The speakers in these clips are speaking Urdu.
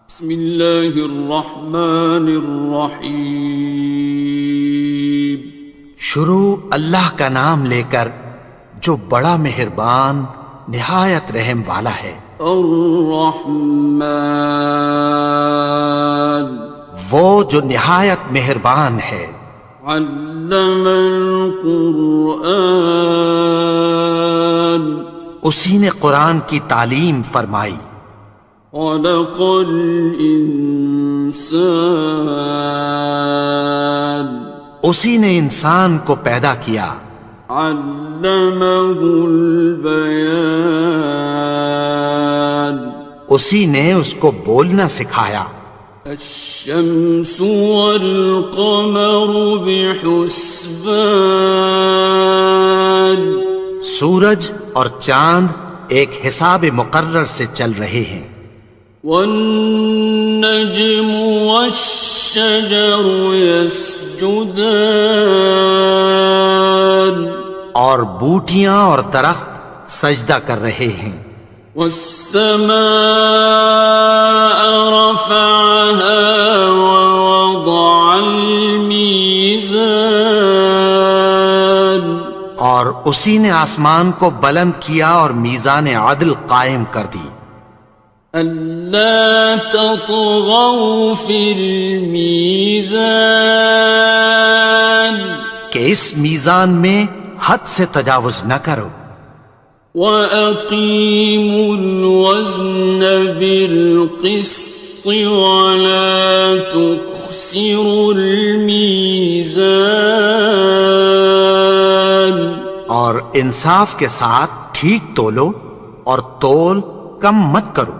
بسم اللہ الرحمن الرحیم۔ شروع اللہ کا نام لے کر جو بڑا مہربان نہایت رحم والا ہے۔ الرحمن، وہ جو نہایت مہربان ہے۔ علم القرآن، اسی نے قرآن کی تعلیم فرمائی۔ خلق الانسان، اسی نے انسان کو پیدا کیا۔ علمہ البیان، اسی نے اس کو بولنا سکھایا۔ الشمس والقمر بحسبان، سورج اور چاند ایک حساب مقرر سے چل رہے ہیں۔ والنجم والشجر يسجدان، اور بوٹیاں اور درخت سجدہ کر رہے ہیں۔ والسماء رفعها ووضع الميزان، اور اسی نے آسمان کو بلند کیا اور میزان عدل قائم کر دی۔ ألا تطغوا في الميزان، کہ اس میزان میں حد سے تجاوز نہ کرو۔ وَأَقِيمُوا الْوَزْنَ بِالْقِسْطِ وَلَا تُخْسِرُوا الْمِيزَانَ، اور انصاف کے ساتھ ٹھیک تولو اور تول کم مت کرو۔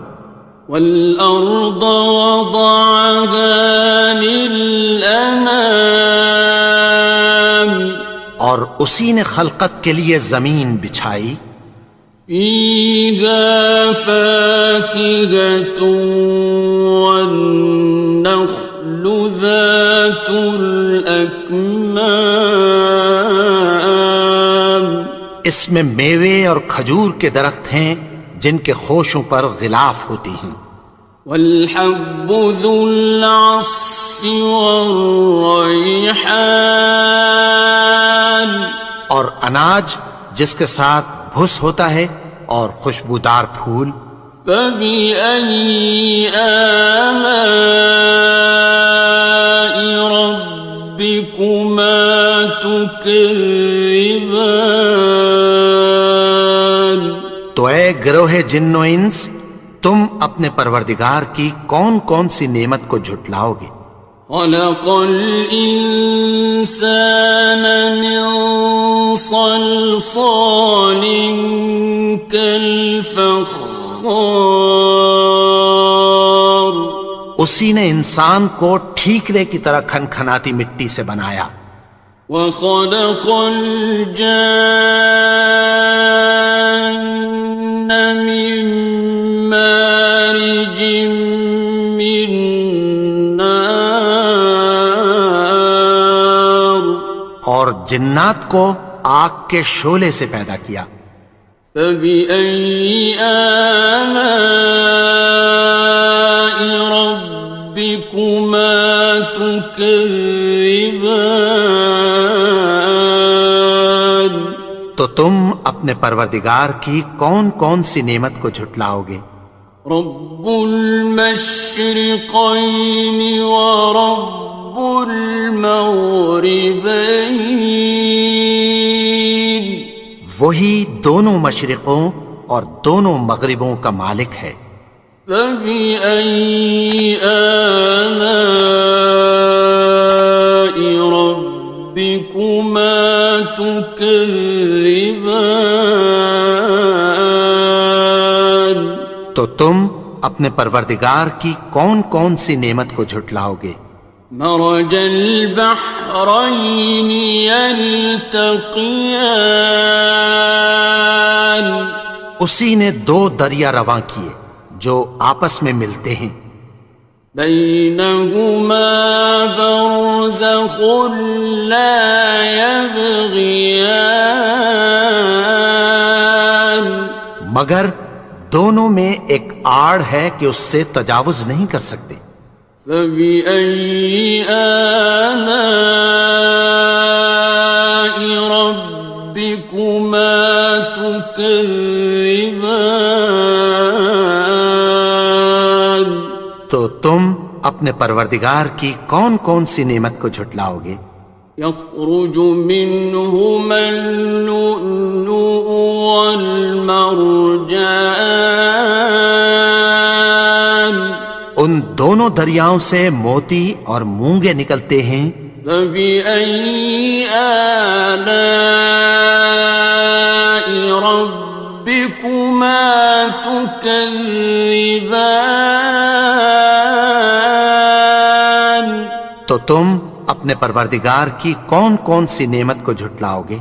وَالْأَرْضَ وَضَعَهَا لِلْأَنَامِ، اور اسی نے خلقت کے لیے زمین بچھائی۔ فِيهَا فَاكِهَةٌ وَالنَّخْلُ ذَاتُ الْأَكْمَامِ، اس میں میوے اور کھجور کے درخت ہیں جن کے خوشوں پر غلاف ہوتی ہیں۔ وَالْحَبُّ ذُو الْعَصْفِ وَالرَّيْحَانِ، اور اناج جس کے ساتھ بھس ہوتا ہے اور خوشبودار پھول۔ فَبِأَيِّ آلَاءِ رَبِّكُمَا تُكَذِّبَانِ، تو اے گروہ جن و انس، تم اپنے پروردگار کی کون کون سی نعمت کو جھٹلاؤ گے؟ خَلَقَ الْإِنسَانَ مِنْ صَلْصَالٍ كَالْفَخَّارِ، اسی نے انسان کو ٹھیکرے کی طرح کھنکھناتی مٹی سے بنایا۔ وَخَلَقَ الْجَانَّ مِن مَّارِجٍ مِّن نَّارٍ، اور جنات کو آگ کے شعلے سے پیدا کیا۔ فَبِأَيِّ آلَاءِ رَبِّكُمَا تُكَذِّبَانِ، تو تم اپنے پروردگار کی کون کون سی نعمت کو جھٹلاؤ گے؟ رب المشرقین ورب المغربین، وہی دونوں مشرقوں اور دونوں مغربوں کا مالک ہے۔ فَبِأَيِّ آلَاءِ رَبِّكُمَا تُكَذِّبَانِ، تو تم اپنے پروردگار کی کون کون سی نعمت کو جھٹلاؤ گے؟ مرج البحرین یلتقیان، اسی نے دو دریا رواں کیے جو آپس میں ملتے ہیں۔ بینہما برزخ لا یبغیان، مگر دونوں میں ایک آڑ ہے کہ اس سے تجاوز نہیں کر سکتے۔ فَبِأَيِّ آلَاءِ رَبِّكُمَا تُكَذِّبَانِ؟ تو تم اپنے پروردگار کی کون کون سی نعمت کو جھٹلاؤ گے؟ يَخْرُجُ مِنْهُمَا اللُّؤْلُؤُ وَالْمَرْجَانُ، ان دونوں دریاؤں سے موتی اور مونگے نکلتے ہیں۔ فَبِأَيِّ آلَاءِ رَبِّكُمَا تُكَذِّبَانِ؟ تو تم اپنے پروردگار کی کون کون سی نعمت کو جھٹلاؤ گے؟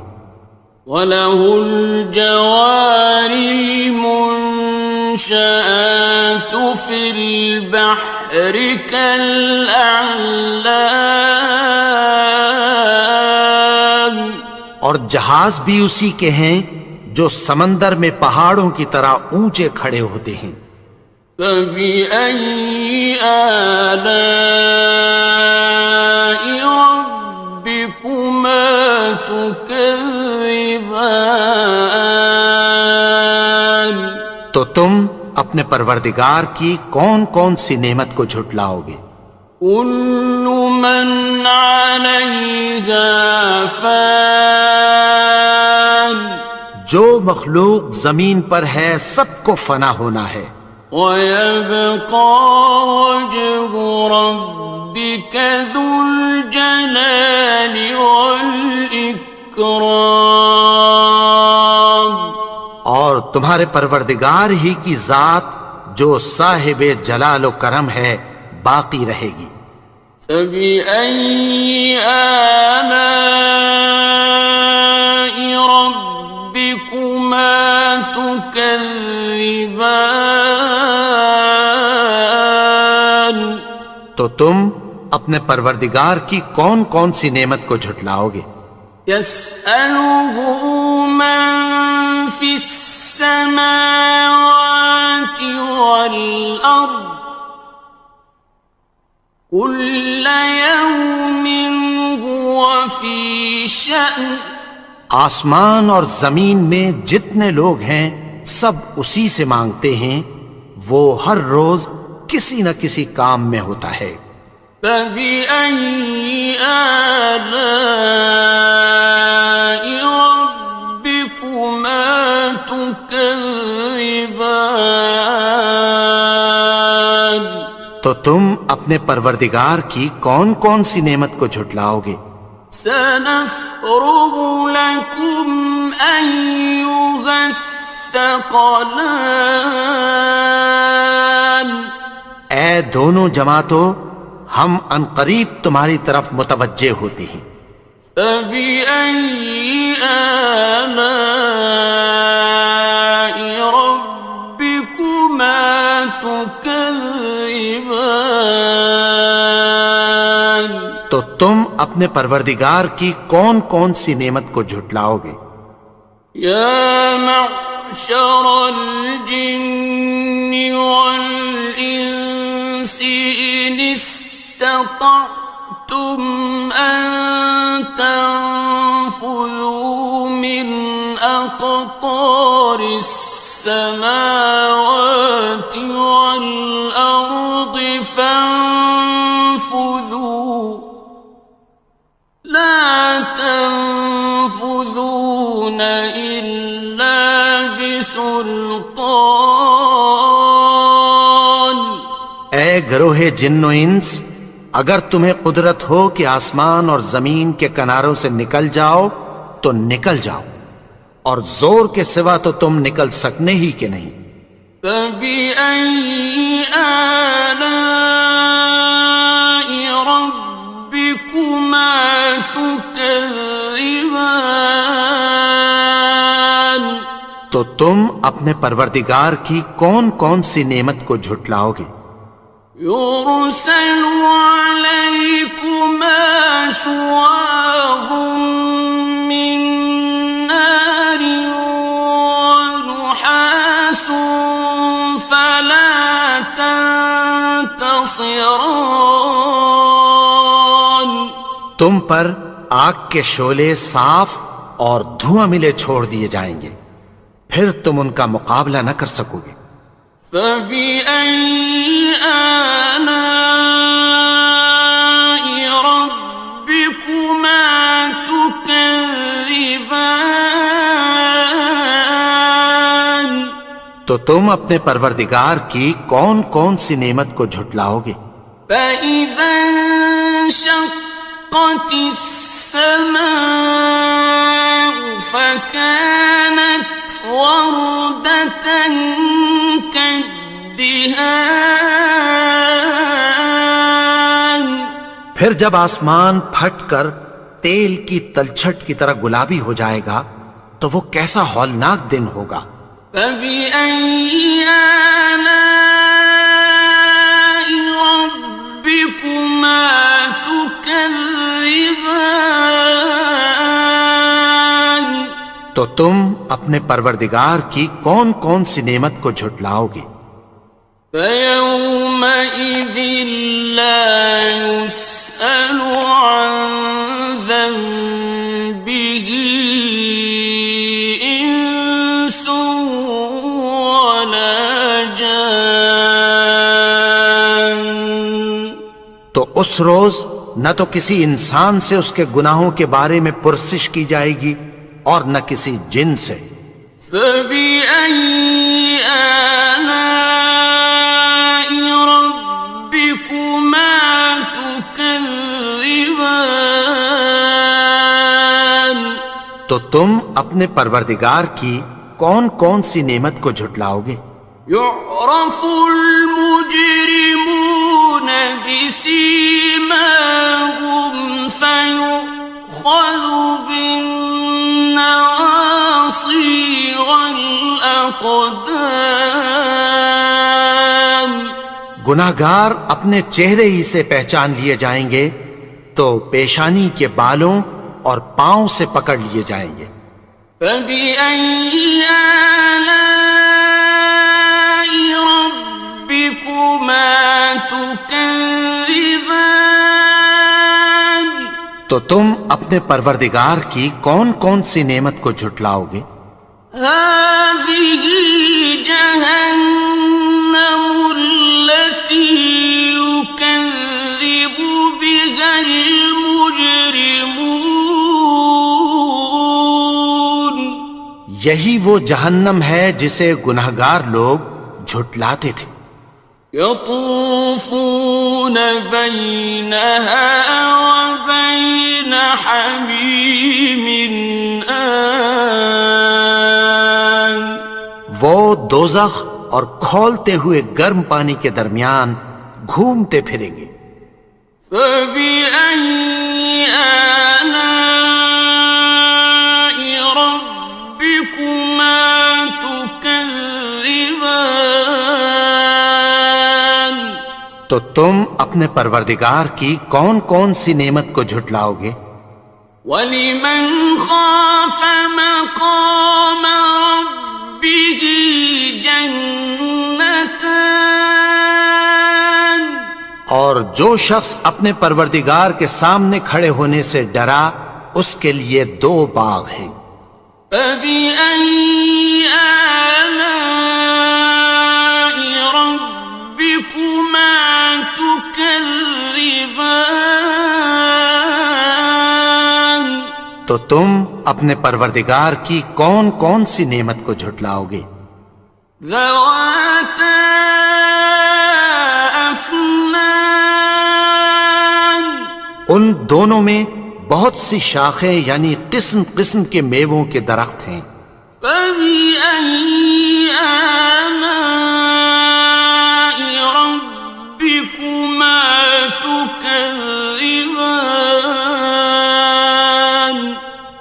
وَلَهُ الْجَوَارِ الْمُنشَآتُ فِي الْبَحْرِ كَالْأَعْلَامِ، اور جہاز بھی اسی کے ہیں جو سمندر میں پہاڑوں کی طرح اونچے کھڑے ہوتے ہیں۔ فَبِأَيِّ آلَاءِ رَبِّكُمَا تُكَذِّبَانِ؟ تو تم اپنے پروردگار کی کون کون سی نعمت کو جھٹلاؤ گے؟ كُلُّ مَنْ عَلَيْهَا فَانٍ، جو مخلوق زمین پر ہے سب کو فنا ہونا ہے۔ وَيَبْقَى وَجْهُ رَبِّكَ ذُو الْجَلَالِ وَالْإِكْرَامِ، اور تمہارے پروردگار ہی کی ذات جو صاحب جلال و کرم ہے باقی رہے گی۔ فَبِأَيِّ آلَاءِ رَبِّكُمَا تُكَذِّبَانِ؟ تو تم اپنے پروردگار کی کون کون سی نعمت کو جھٹلاؤ گے؟ يَسْأَلُهُ مَن فِي السَّمَاوَاتِ وَالْأَرْضِ كُلَّ يَوْمٍ هُوَ فِي شَأْنٍ، آسمان اور زمین میں جتنے لوگ ہیں سب اسی سے مانگتے ہیں، وہ ہر روز کسی نہ کسی کام میں ہوتا ہے۔ فَبِأَيِّ آلَاءِ رَبِّكُمَا تُكَذِّبَانِ؟ تو تم اپنے پروردگار کی کون کون سی نعمت کو جھٹلاؤ گے؟ سَنَفْرُغُ لَكُمْ أَيُّهَ الثَّقَلَانِ، اے دونوں جماعتوں ہم عنقریب تمہاری طرف متوجہ ہوتے ہیں۔ فَبِأَيِّ آلَاءِ رَبِّكُمَا تُكَذِّبَانِ؟ تو تم اپنے پروردگار کی کون کون سی نعمت کو جھٹلاؤ گے؟ يَا مَعْشَرَ الْجِنِّ وَالْإِنسِ إِنِ اسْتَطَعْتُمْ أَن تَنفُذُوا مِنْ أَقْطَارِ السَّمَاوَاتِ وَالْأَرْضِ فَانفُذُوا لَا تَنفُذُونَ إِلَّا بِسُلْطَانٍ۔ اے گروہ جن و انس، اگر تمہیں قدرت ہو کہ آسمان اور زمین کے کناروں سے نکل جاؤ تو نکل جاؤ، اور زور کے سوا تو تم نکل سکنے ہی کہ نہیں۔ فَبِأَيِّ آلَاءِ رَبِّكُمَا تُكَذِّبَانِ؟ تو تم اپنے پروردگار کی کون کون سی نعمت کو جھٹلاؤ گے؟ يُرْسَلُ عَلَيْكُمَا شُوَاظٌ مِّن نَّارٍ وَنُحَاسٌ ينتصران تم پر آگ کے شعلے صاف اور دھواں ملے چھوڑ دیے جائیں گے، پھر تم ان کا مقابلہ نہ کر سکو گے۔ فبأي آلاء ربكما تكذبان تو تم اپنے پروردگار کی کون کون سی نعمت کو جھٹلاؤ گے؟ فإذا انشقت السماء فكانت وردة كالدهان پھر جب آسمان پھٹ کر تیل کی تلچھٹ کی طرح گلابی ہو جائے گا تو وہ کیسا ہولناک دن ہوگا۔ فبأي آلاء ربكما تكذبان تو تم اپنے پروردگار کی کون کون سی نعمت کو جھٹلاؤ گے؟ فيومئذ لا يسأل عن ذنبه إنس ولا جان تو اس روز نہ تو کسی انسان سے اس کے گناہوں کے بارے میں پرسش کی جائے گی اور نہ کسی جن سے۔ فبأي آلاء ربكما تكذبان تو تم اپنے پروردگار کی کون کون سی نعمت کو جھٹلاؤ گے؟ يعرف المجرمون بسيماهم فيؤخذ بالنواصي والأقدام گناہگار اپنے چہرے ہی سے پہچان لیے جائیں گے تو پیشانی کے بالوں اور پاؤں سے پکڑ لیے جائیں گے۔ فبأي آلاء ربكما تكذبان تو تم اپنے پروردگار کی کون کون سی نعمت کو جھٹلاؤ گے؟ هذه جهنم التي يكذب بها المجرمون یہی وہ جہنم ہے جسے گناہگار لوگ جھٹلاتے تھے۔ يطوفون بينها وبين حميم آن وہ دوزخ اور کھولتے ہوئے گرم پانی کے درمیان گھومتے پھریں گے۔ فبأي آلاء ربكما تكذبان تو تم اپنے پروردگار کی کون کون سی نعمت کو جھٹلاؤ گے؟ وَلِمَنْ خَافَ مَقَامَ رَبِّهِ جَنَّتَانِ اور جو شخص اپنے پروردگار کے سامنے کھڑے ہونے سے ڈرا اس کے لیے دو باغ ہیں۔ فَبِأَيِّ آلَاءِ رَبِّكُمَا تُكَذِّبَانِ تو تم اپنے پروردگار کی کون کون سی نعمت کو جھٹلاؤ گے؟ ذَوَاتَا أَفْنَانٍ ان دونوں میں بہت سی شاخیں یعنی قسم قسم کے میووں کے درخت ہیں۔ فَبِأَيِّ آلَاءِ رَبِّكُمَا تُكَذِّبَانِ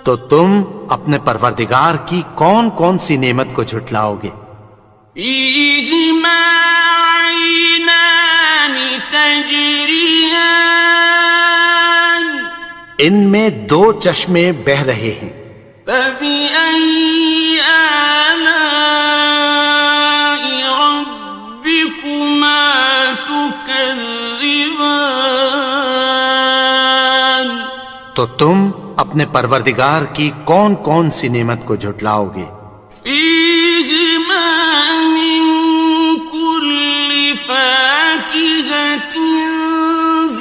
تو تم اپنے پروردگار کی کون کون سی نعمت کو جھٹلاؤ گے؟ فِيهِمَا عَيْنَانِ تَجْرِيَانِ ان میں دو چشمے بہہ رہے ہیں۔ فَبِأَيِّ آلَاءِ رَبِّكُمَا تُكَذِّبَانِ تكذبان تو تم اپنے پروردگار کی کون کون سی نعمت کو جھٹلاؤ گے؟ فيهما من كل فاكهة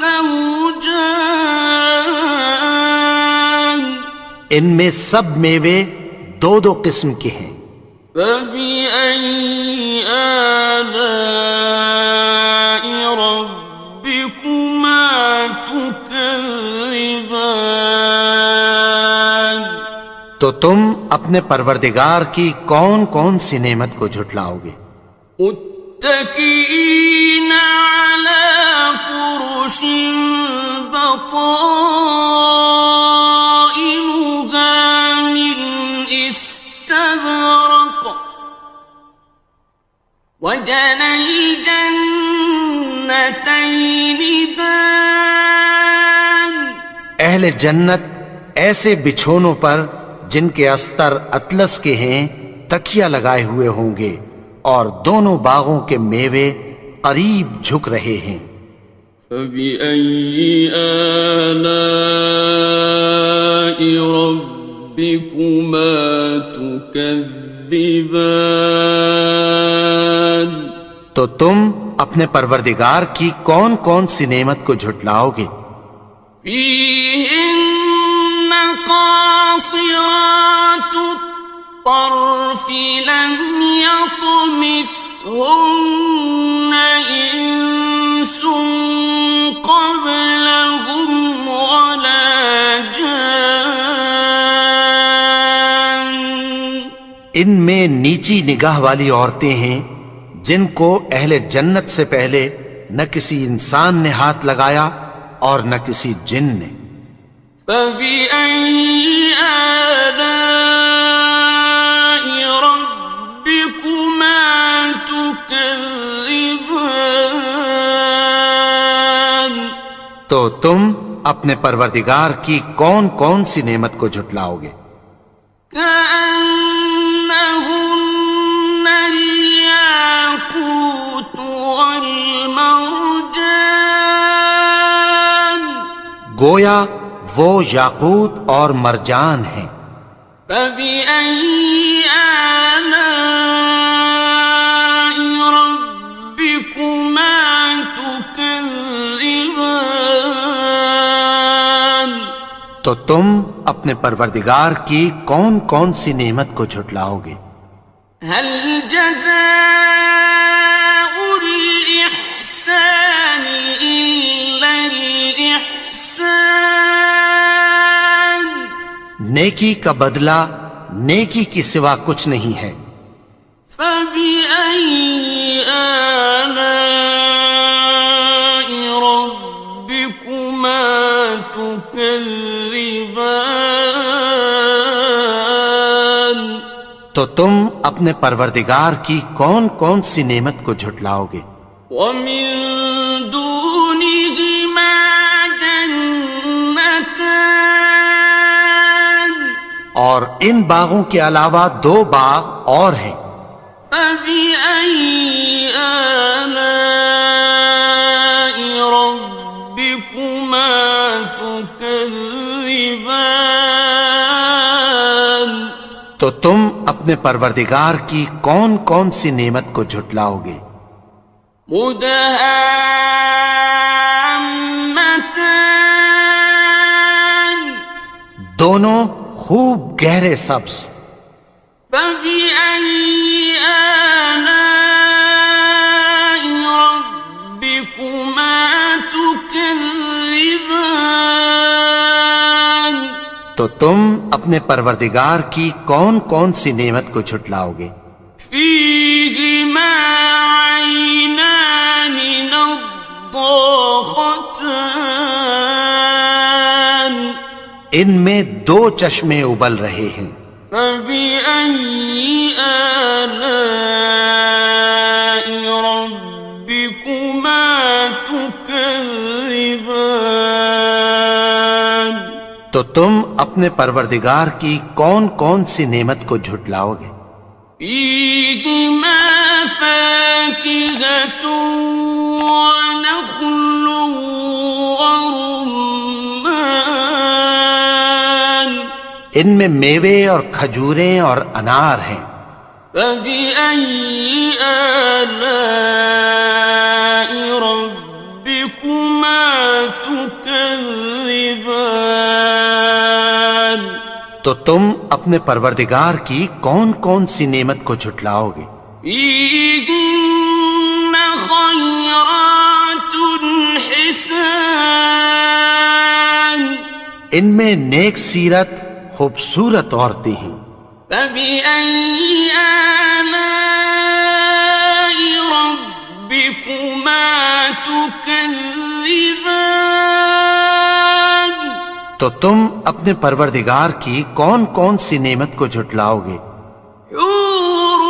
زوجان ان میں سب میوے دو دو قسم کے ہیں۔ فبأي آلاء ربكما تكذبان تو تم اپنے پروردگار کی کون کون سی نعمت کو جھٹلاؤ گے؟ متكئين على فرش بطائنها من استبرق وجنى الجنتين دان اہل جنت ایسے بچھونوں پر جن کے استر اطلس کے ہیں تکیہ لگائے ہوئے ہوں گے، اور دونوں باغوں کے میوے قریب جھک رہے ہیں۔ فبأي آلاء ربكما تكذبان تو تم اپنے پروردگار کی کون کون سی نعمت کو جھٹلاؤ گے؟ فيهن قاصرات الطرف لم يطمثهن إنس قبلهم ولا جان ان میں نیچی نگاہ والی عورتیں ہیں جن کو اہل جنت سے پہلے نہ کسی انسان نے ہاتھ لگایا اور نہ کسی جن نے۔ فبأي آلاء ربكما تكذبان تو تم اپنے پروردگار کی کون کون سی نعمت کو جھٹلاؤ گے؟ كأنهن الياقوت والمرجان گویا وہ یاقوت اور مرجان ہیں۔ فبأي آلاء ربكما تكذبان تو تم اپنے پروردگار کی کون کون سی نعمت کو جھٹلاؤ گے؟ هل جزاء الإحسان إلا الإحسان نیکی کا بدلہ نیکی کی سوا کچھ نہیں ہے۔ فبأي آلاء ربكما تكذبان تو تم اپنے پروردگار کی کون کون سی نعمت کو جھٹلاؤ گے؟ ومن دونهما جنتان اور ان باغوں کے علاوہ دو باغ اور ہیں۔ فبأي آلاء ربكما تكذبان تو تم اپنے پروردگار کی کون کون سی نعمت کو جھٹلاؤ گے؟ مدهامتان دونوں خوب گہرے سبز۔ فبأي آلاء ربكما تكذبان تو تم اپنے پروردگار کی کون کون سی نعمت کو جھٹلاؤ گے؟ فيهما عينان نضاختان ان میں دو چشمے ابل رہے ہیں۔ فبأي آلاء ربكما تكذبان تو تم اپنے پروردگار کی کون کون سی نعمت کو جھٹلاؤ گے؟ فيهما فاكهة ونخل ورمان ان میں میوے اور کھجوریں اور انار ہیں. فبأي آلاء ربكما تكذبان تو تم اپنے پروردگار کی کون کون سی نعمت کو جھٹلاؤ گے؟ فيهن خيرات حسان ان میں نیک سیرت خوبصورت عورتیں ہیں. فبأي آلاء ربكما تكذبان تو تم اپنے پروردگار کی کون کون سی نعمت کو جھٹلاؤ گے؟ حور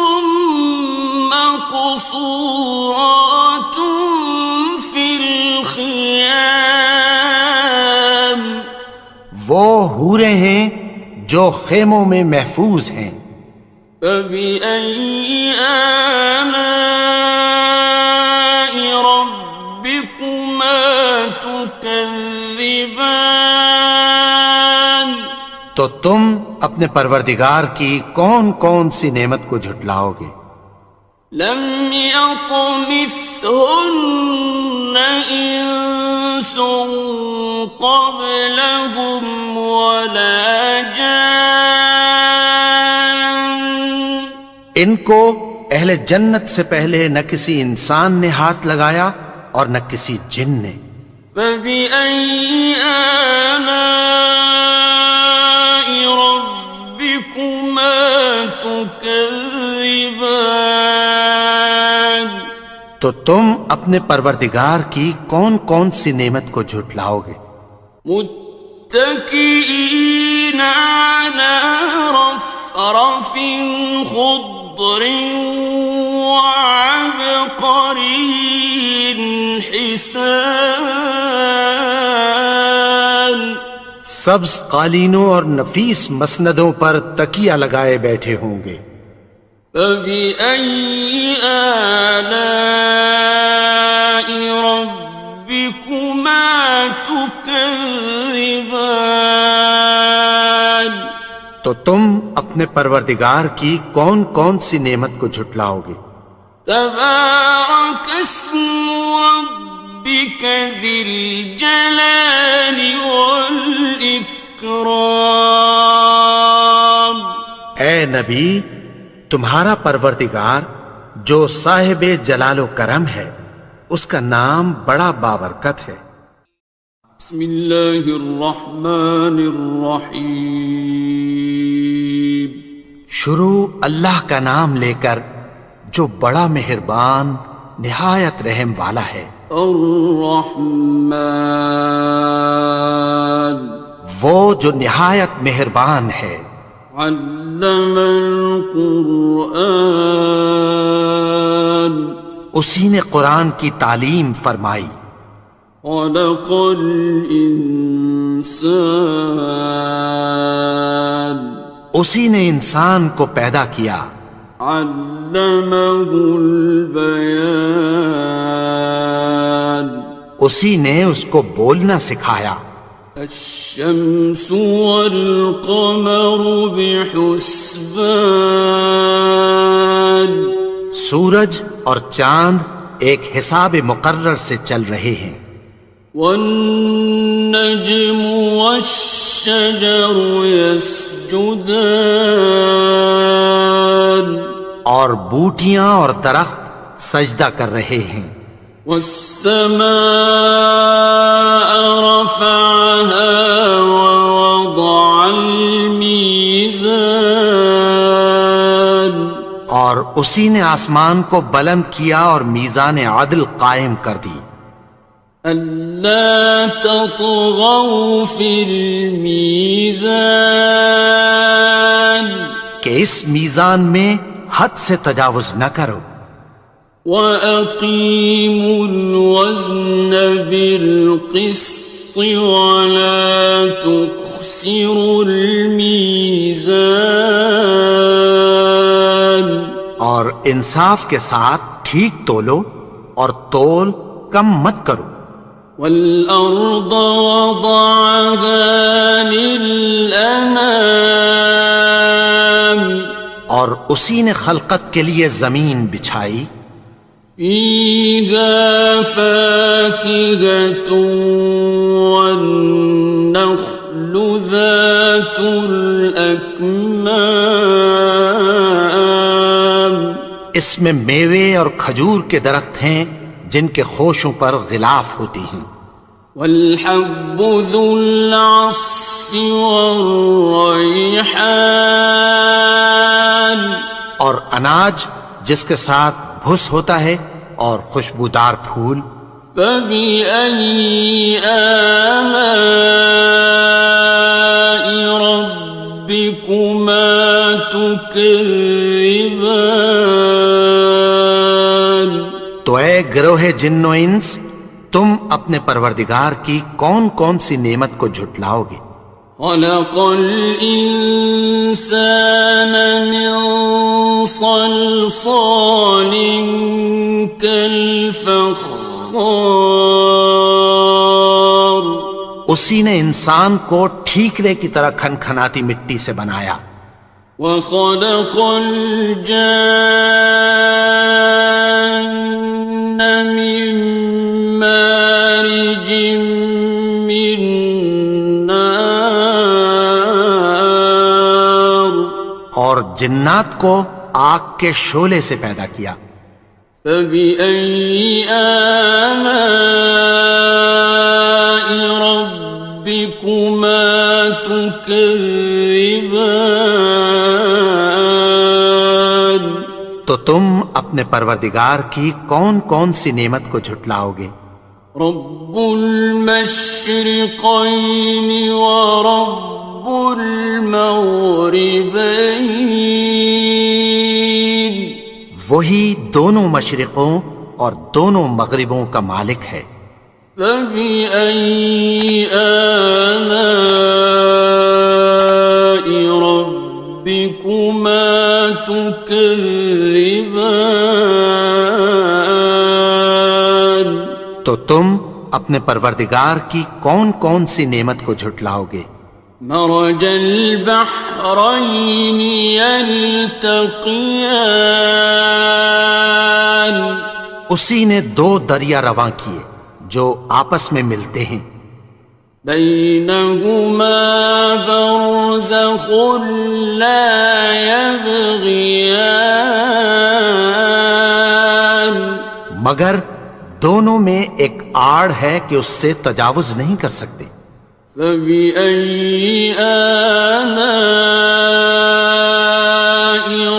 مقصورات في الخيام وہ حوریں ہیں جو خیموں میں محفوظ ہیں. فبأي آلاء ربكما تكذبان تو تم اپنے پروردگار کی کون کون سی نعمت کو جھٹلاؤ گے؟ لم يطمثهن إنس قبلهم ولا جان ان کو اہل جنت سے پہلے نہ کسی انسان نے ہاتھ لگایا اور نہ کسی جن نے. فبأي آلاء ربكما تكذبان تو تم اپنے پروردگار کی کون کون سی نعمت کو جھٹلاؤ گے؟ متكئين على رفرف خضر وعبقري حسان سبز قالینوں اور نفیس مسندوں پر تکیہ لگائے بیٹھے ہوں گے. فبأي آلاء ربكما تكذبان تو تم اپنے پروردگار کی کون کون سی نعمت کو جھٹلاؤ گے؟ تبارك اسم ربك ذي الجلال والإكرام اے نبی، تمہارا پروردگار جو صاحب جلال و کرم ہے اس کا نام بڑا بابرکت ہے. بسم اللہ الرحمن الرحیم شروع اللہ کا نام لے کر جو بڑا مہربان نہایت رحم والا ہے. الرحمن وہ جو نہایت مہربان ہے. علم القرآن اسی نے قرآن کی تعلیم فرمائی. خلق الانسان اسی نے انسان کو پیدا کیا. علمہ البیان اسی نے اس کو بولنا سکھایا. الشمس والقمر بحسبان سورج اور چاند ایک حساب مقرر سے چل رہے ہیں. والنجم والشجر يسجدان اور بوٹیاں اور درخت سجدہ کر رہے ہیں. والسماء رفعها ووضع الميزان اور اسی نے آسمان کو بلند کیا اور میزان عدل قائم کر دی. ألا تطغوا في الميزان کہ اس میزان میں حد سے تجاوز نہ کرو. وَأَقِيمُوا الْوَزْنَ بِالْقِسْطِ وَلَا تُخْسِرُوا الْمِيزَانَ اور انصاف کے ساتھ ٹھیک تولو اور تول کم مت کرو. والأرض وضعها للأنام اور اسی نے خلقت کے لیے زمین بچھائی. فيها فاكهة والنخل ذات الأكمام اس میں میوے اور کھجور کے درخت ہیں جن کے خوشوں پر غلاف ہوتی ہیں. والحب ذو العصف والریحان اور اناج جس کے ساتھ بھس ہوتا ہے اور خوشبودار پھول. فبأي آلاء ربكما تكذبان تو اے گروہ جن و انس تم اپنے پروردگار کی کون کون سی نعمت کو جھٹلاؤ گے. خلق الإنسان من صلصال كالفخار اسی نے انسان کو ٹھیکرے کی طرح کھنکھناتی مٹی سے بنایا. وخلق الجان من مارج من نار اور جنات کو آگ کے شعلے سے پیدا کیا. فبأي آلاء ربكما تكذبان تو تم اپنے پروردگار کی کون کون سی نعمت کو جھٹلاؤ گے. رب المشرقين ورب المغربين وہی دونوں مشرقوں اور دونوں مغربوں کا مالک ہے. فبأي آلاء ربكما تكذبان تو تم اپنے پروردگار کی کون کون سی نعمت کو جھٹلاؤ گے. مرج البحرين يلتقيان اسی نے دو دریا رواں کیے جو آپس میں ملتے ہیں. بينهما برزخ لا يبغيان مگر دونوں میں ایک آڑ ہے کہ اس سے تجاوز نہیں کر سکتے. فبأي آلاء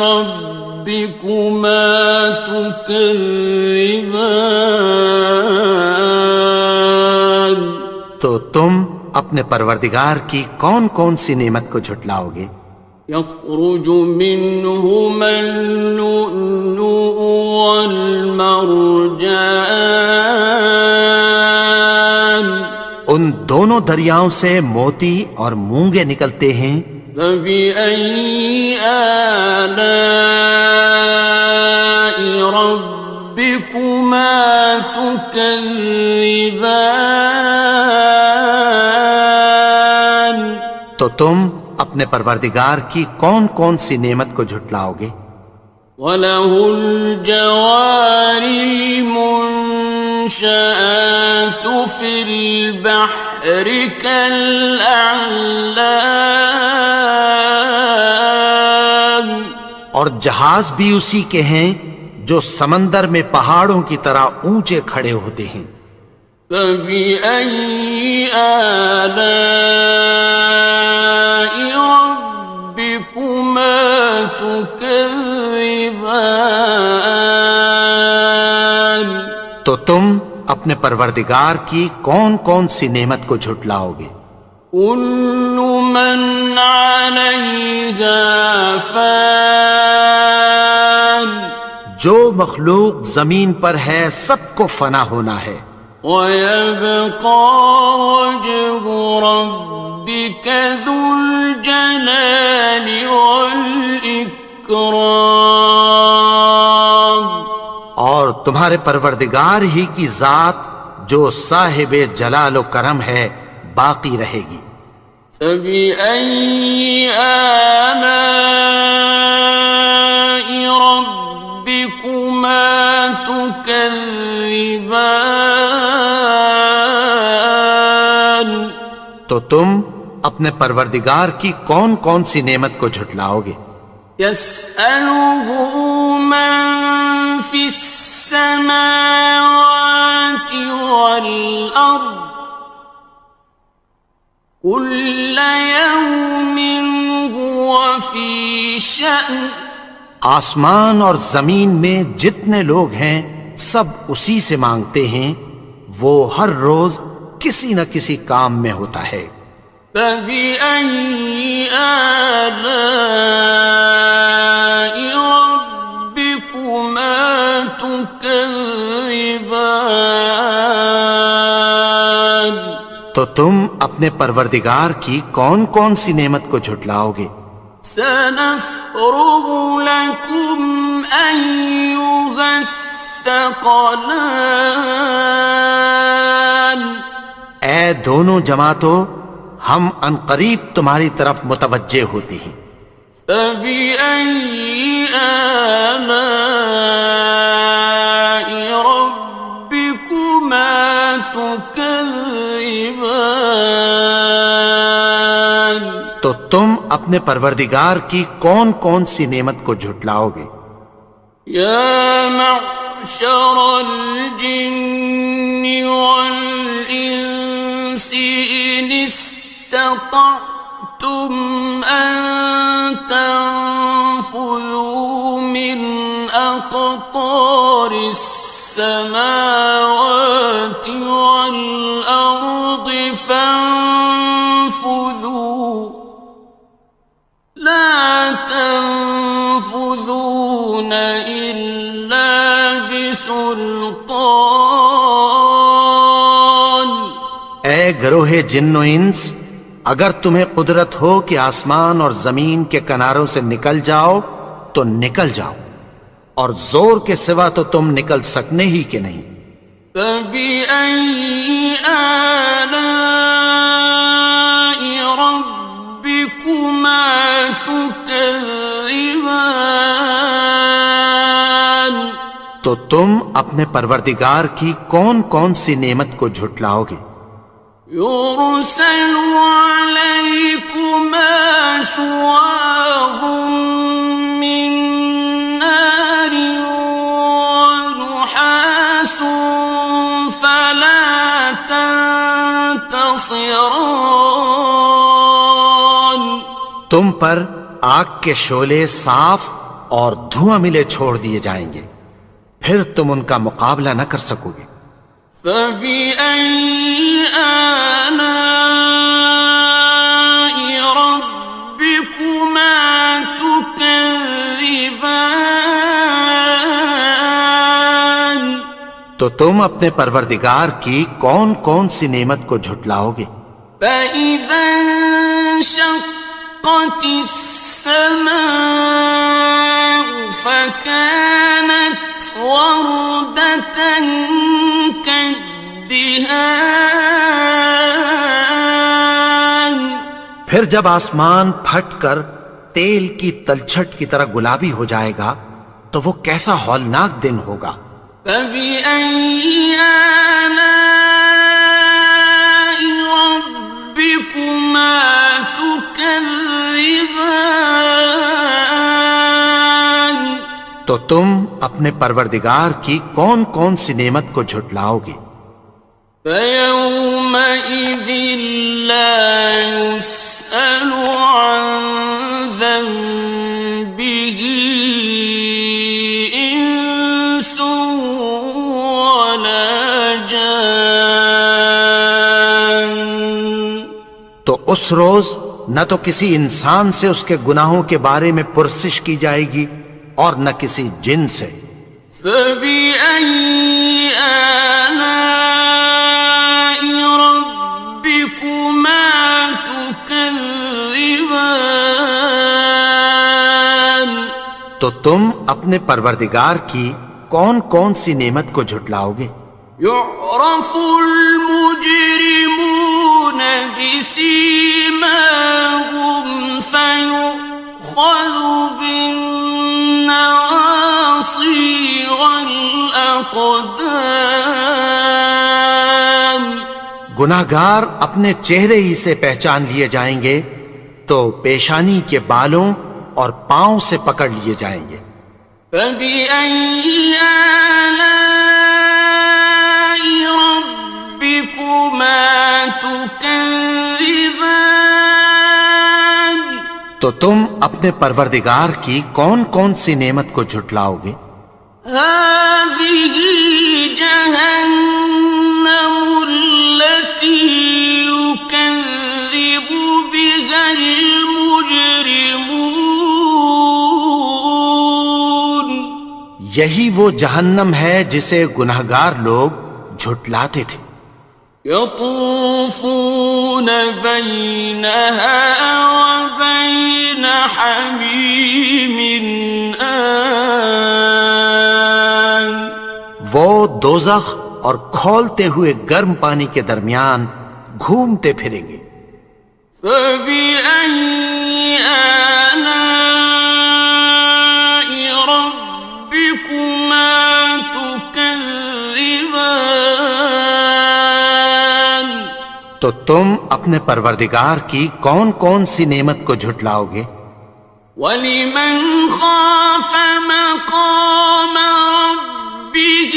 ربكما تكذبان تو تم اپنے پروردگار کی کون کون سی نعمت کو جھٹلاؤ گے. يخرج منهما اللؤلؤ والمرجان ان دونوں دریاؤں سے موتی اور مونگے نکلتے ہیں. فبأي آلاء ربكما تكذبان تو تم اپنے پروردگار کی کون کون سی نعمت کو جھٹلاؤ گے. وَلَهُ الْجَوَارِ الْمُنشَآتُ فِي الْبَحْرِ كَالْأَعْلَامِ اور جہاز بھی اسی کے ہیں جو سمندر میں پہاڑوں کی طرح اونچے کھڑے ہوتے ہیں. فَبِأَيِّ آلَاءِ رَبِّكُمَا تُكَذِّبَانِ تو تم اپنے پروردگار کی کون کون سی نعمت کو جھٹلاؤ گے. كُلُّ مَنْ عَلَيْهَا فَانٍ جو مخلوق زمین پر ہے سب کو فنا ہونا ہے. وَيَبْقَى وَجْهُ رَبِّكَ ذُو الْجَلَالِ وَالْإِكْرَامِ تمہارے پروردگار ہی کی ذات جو صاحب جلال و کرم ہے باقی رہے گی۔ فَبِأَيِّ آلَاءِ رَبِّكُمَا تُكَذِّبَانِ؟ تو تم اپنے پروردگار کی کون کون سی نعمت کو جھٹلاؤ گے؟ يَسْأَلُهُ مَن فِي السَّمَاوَاتِ وَالْأَرْضِ كُلَّ يَوْمٍ هُوَ فِي شَأْنٍ۔ آسمان اور زمین میں جتنے لوگ ہیں سب اسی سے مانگتے ہیں، وہ ہر روز کسی نہ کسی کام میں ہوتا ہے۔ فَبِأَيِّ آلَاءِ رَبِّكُمَا تُكَذِّبَانِ؟ تو تم اپنے پروردگار کی کون کون سی نعمت کو جھٹلاؤ گے؟ سَنَفْرُغُ لَكُمْ أَيُّهَ الثَّقَلَانِ۔ اے دونوں جماعتوں، ہم عنقریب تمہاری طرف متوجہ ہوتے ہیں۔ فَبِأَيِّ آلَاءِ رَبِّكُمَا تُكَذِّبَانِ؟ تو تم اپنے پروردگار کی کون کون سی نعمت کو جھٹلاؤ گے؟ يَا مَعْشَرَ الْجِنِّ وَالْإِنسِ إِنِ اسْتَطَعْتُمْ أَن تَنفُذُوا مِنْ أَقْطَارِ السَّمَاوَاتِ وَالْأَرْضِ فَانفُذُوا لَا تَنفُذُونَ إِلَّا بِسُلْطَانٍ۔ اے گروہ جن و انس، اگر تمہیں قدرت ہو کہ آسمان اور زمین کے کناروں سے نکل جاؤ تو نکل جاؤ، اور زور کے سوا تو تم نکل سکنے ہی کہ نہیں۔ فَبِأَيِّ آلَاءِ رَبِّكُمَا تُكَذِّبَانِ؟ تو تم اپنے پروردگار کی کون کون سی نعمت کو جھٹلاؤ گے؟ يُرْسَلُ عَلَيْكُمَا شُوَاظٌ مِّن نَّارٍ وَنُحَاسٌ فَلَا تَنتَصِرَانِ۔ تم پر آگ کے شعلے صاف اور دھواں ملے چھوڑ دیے جائیں گے، پھر تم ان کا مقابلہ نہ کر سکو گے۔ فَبِأَيِّ آلَاءِ رَبِّكُمَا تُكَذِّبَانِ؟ تو تم اپنے پروردگار کی کون کون سی نعمت کو جھٹلاؤ گے؟ فَإِذَا انشَقَّتِ السَّمَاءُ فَكَانَتْ وَرْدَةً كَالدِّهَانِ؟ پھر جب آسمان پھٹ کر تیل کی تلچھٹ کی طرح گلابی ہو جائے گا تو وہ کیسا ہولناک دن ہوگا۔ فَبِأَيِّ آلَاءِ رَبِّكُمَا تُكَذِّبَانِ؟ تو تم اپنے پروردگار کی کون کون سی نعمت کو جھٹلاؤ گے؟ فَيَوْمَئِذٍ لَا يُسْأَلُ عَن ذَنبِهِ إِنسٌ وَلَا جَانٌّ۔ تو اس روز نہ تو کسی انسان سے اس کے گناہوں کے بارے میں پرسش کی جائے گی اور نہ کسی جن سے۔ فَبِأَيِّ آلَاءِ رَبِّكُمَا تُكَذِّبَانِ؟ تو تم اپنے پروردگار کی کون کون سی نعمت کو جھٹلاؤ گے؟ يعرف المجرمون بسيماهم فيؤخذ بالنواصي والأقدام. گناہگار اپنے چہرے ہی سے پہچان لیے جائیں گے تو پیشانی کے بالوں اور پاؤں سے پکڑ لیے جائیں گے. فَبِأَيِّ آلَاءِ رَبِّكُمَا تُكَذِّبَانِ. تو تم اپنے پروردگار کی کون کون سی نعمت کو جھٹلاؤ گے؟ هَٰذِهِ جَهَنَّمُ الَّتِي يُكَذِّبُ بِهَا الْمُجْرِمُونَ. یہی وہ جہنم ہے جسے گناہگار لوگ جھٹلاتے تھے. يطوفون بينها وبين حميم آن. وہ دوزخ اور کھولتے ہوئے گرم پانی کے درمیان گھومتے پھریں گے. فبأي آلاء ربكما تكذبان. تو تم اپنے پروردگار کی کون کون سی نعمت کو جھٹلاؤ گے؟ وَلِمَنْ خَافَ مَقَامَ رَبِّهِ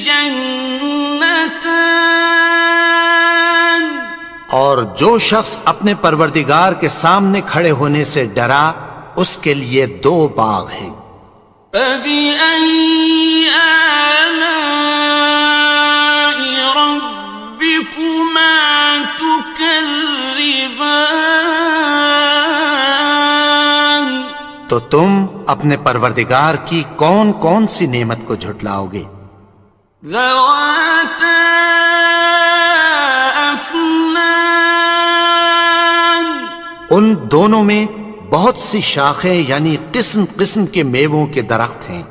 جَنَّتَانِ. اور جو شخص اپنے پروردگار کے سامنے کھڑے ہونے سے ڈرا اس کے لیے 2 باغ ہیں. فَبِأَيِّ آلَاءِ رَبِّكُمَا تُكَذِّبَانِ. تو تم اپنے پروردگار کی کون کون سی نعمت کو جھٹلاؤ گے؟ ذَوَاتَا أَفْنَانٍ. ان دونوں میں بہت سی شاخیں یعنی قسم قسم کے میووں کے درخت ہیں.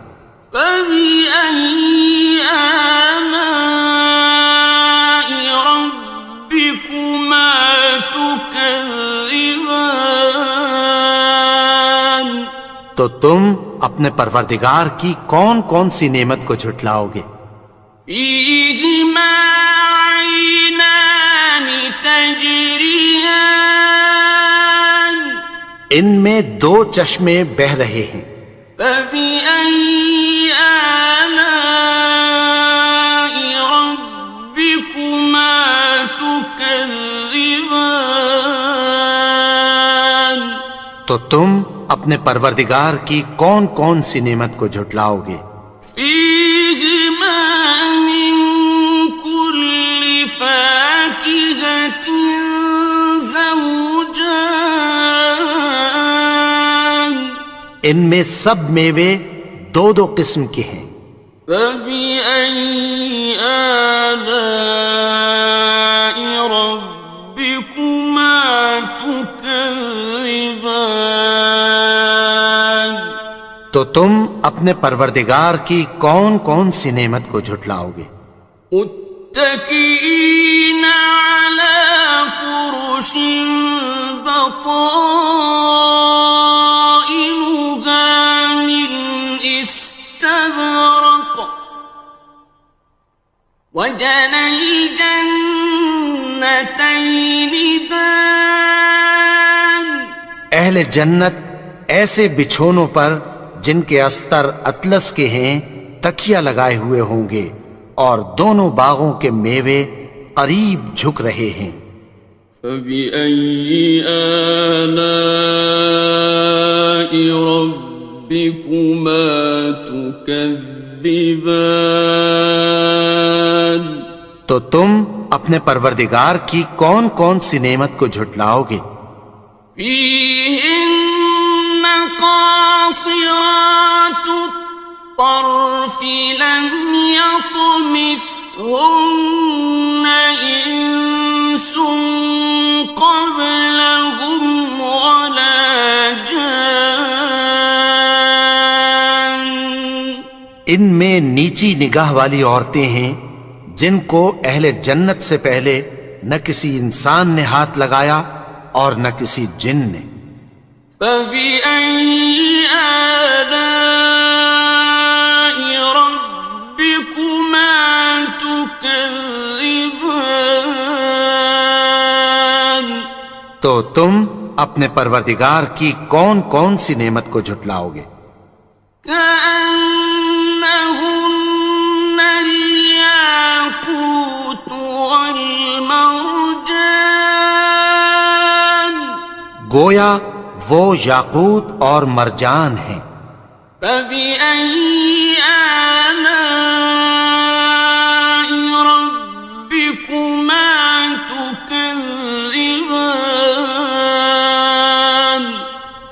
فَبِأَيِّ آلَاءِ رَبِّكُمَا تُكَذِّبَانِ. تو تم اپنے پروردگار کی کون کون سی نعمت کو جھٹلاؤ گے؟ فِيهِمَا عَيْنَانِ تَجْرِيَانِ. ان میں 2 چشمے بہہ رہے ہیں. فَبِأَيِّ آلَاءِ رَبِّكُمَا تُكَذِّبَانِ. تو تم اپنے پروردگار کی کون کون سی نعمت کو جھٹلاؤ گے؟ فِيهِمَا مِن كُلِّ فَاكِهَةٍ زَوْجَانِ. ان میں سب میوے 2 قسم کے ہیں. فَبِأَيِّ آلَاءِ رَبِّكُمَا تُكَذِّبَانِ. تو تم اپنے پروردگار کی کون کون سی نعمت کو جھٹلاؤ گے؟ متكئين على فرش بطائنها من استبرق وجنى الجنتين دان. اہل جنت ایسے بچھونوں پر جن کے استر اطلس کے ہیں تکیہ لگائے ہوئے ہوں گے اور دونوں باغوں کے میوے قریب جھک رہے ہیں. فَبِأَيِّ آلَاءِ رَبِّكُمَا تُكَذِّبَانِ. تو تم اپنے پروردگار کی کون کون سی نعمت کو جھٹلاؤ گے؟ فِيهِنَّ قَاصِرَاتُ الطَّرْفِ لَمْ يَطْمِثْهُنَّ إِنسٌ قَبْلَهُمْ وَلَا جَانٌّ. ان میں نیچی نگاہ والی عورتیں ہیں جن کو اہل جنت سے پہلے نہ کسی انسان نے ہاتھ لگایا اور نہ کسی جن نے۔ فَبِأَيِّ آلَاءِ رَبِّكُمَا تُكَذِّبَانِ، تو تم اپنے پروردگار کی کون کون سی نعمت کو جھٹلاؤ گے؟ كأنهن الياقوت والمرجان، گویا وہ یاقوت اور مرجان ہیں۔ فبأي آلاء ربكما تكذبان،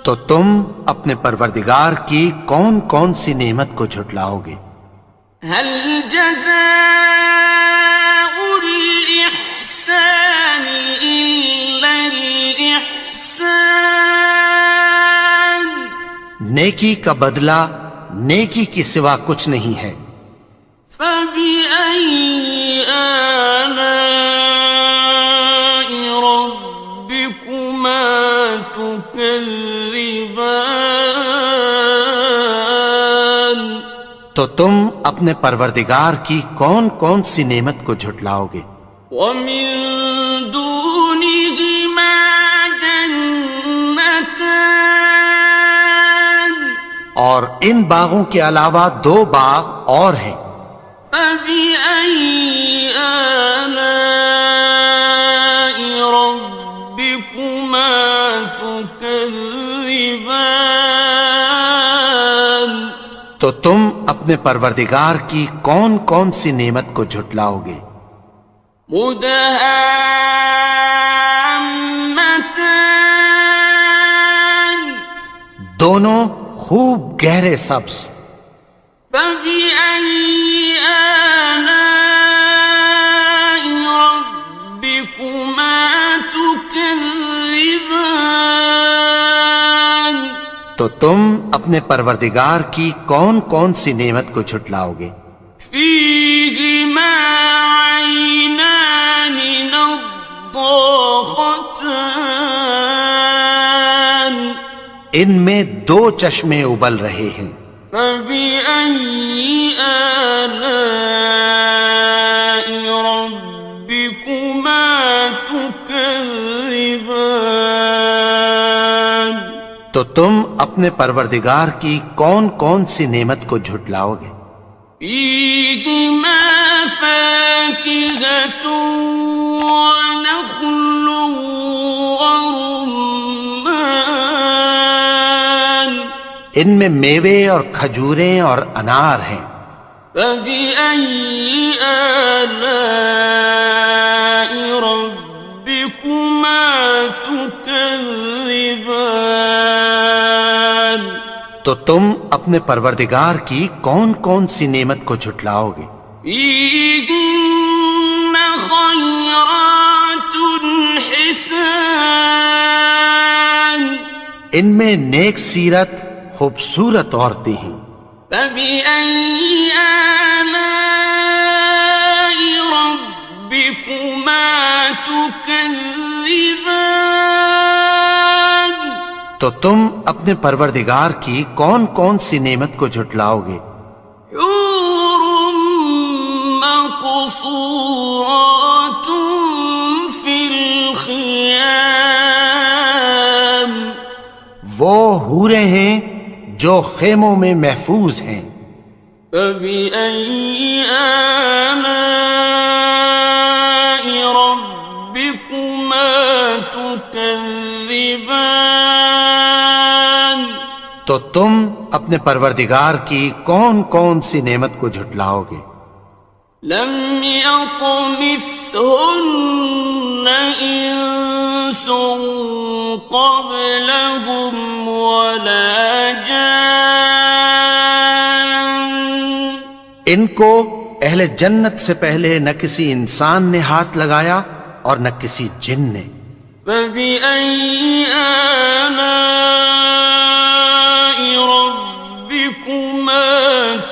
تو تم اپنے پروردگار کی کون کون سی نعمت کو جھٹلاؤ گے؟ هل جزاء الإحسان إلا الإحسان، نیکی کا بدلہ نیکی کی سوا کچھ نہیں ہے۔ فبأي آلاء ربكما تكذبان، تو تم اپنے پروردگار کی کون کون سی نعمت کو جھٹلاؤ گے؟ ومن دونهما جنتان، اور ان باغوں کے علاوہ دو باغ اور ہیں۔ فبأي آلاء ربكما تكذبان، تو تم اپنے پروردگار کی کون کون سی نعمت کو جھٹلاؤ گے؟ مدهامتان، دونوں خوب گہرے سبز۔ فبأي آلاء ربكما تكذبان، تو تم اپنے پروردگار کی کون کون سی نعمت کو جھٹلاؤ گے؟ فيهما عينان نضاختان، ان میں دو چشمے ابل رہے ہیں۔ فبأي آلاء ربكما تكذبان، تو تم اپنے پروردگار کی کون کون سی نعمت کو جھٹلاؤ گے؟ فيهما فاكهة ونخل ورمان، ان میں میوے اور کھجوریں اور انار ہیں۔ فبأي آلاء ربكما تكذبان، تو تم اپنے پروردگار کی کون کون سی نعمت کو جھٹلاؤ گے؟ فيهن خيرات حسان، ان میں نیک سیرت خوبصورت عورتیں ہیں۔ فبأي آلاء ربكما تكذبان، تو تم اپنے پروردگار کی کون کون سی نعمت کو جھٹلاؤ گے؟ حور مقصورات في الخيام، وہ حوریں ہیں جو خیموں میں محفوظ ہیں۔ فبأي آلاء ربكما تكذبان، تو تم اپنے پروردگار کی کون کون سی نعمت کو جھٹلاؤ گے؟ لم يطمثهن إنس قبلهم ولا جان، ان کو اہل جنت سے پہلے نہ کسی انسان نے ہاتھ لگایا اور نہ کسی جن نے۔ فبأي آلاء ربكما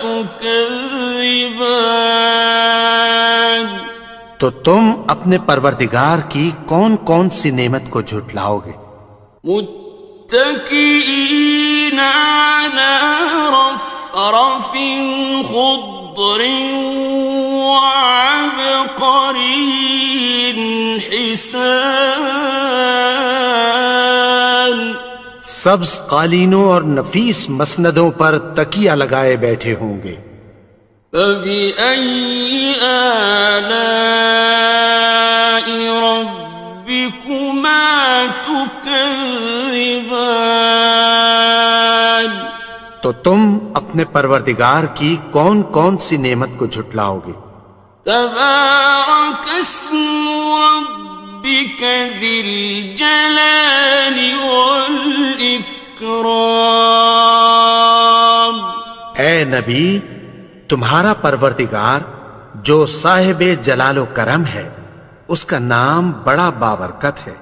تكذبان، تكذبان تو تم اپنے پروردگار کی کون کون سی نعمت کو جھٹلاؤ گے؟ متكئين على رفرف خضر وعبقري حسان سبز قالینوں اور نفیس مسندوں پر تکیہ لگائے بیٹھے ہوں گے۔ فبأي آلاء ربكما تكذبان تو تم اپنے پروردگار کی کون کون سی نعمت کو جھٹلاؤ گے؟ تبارك اسم ربك ذي الجلال والإكرام اے نبی، تمہارا پروردگار جو صاحب جلال و کرم ہے، اس کا نام بڑا بابرکت ہے۔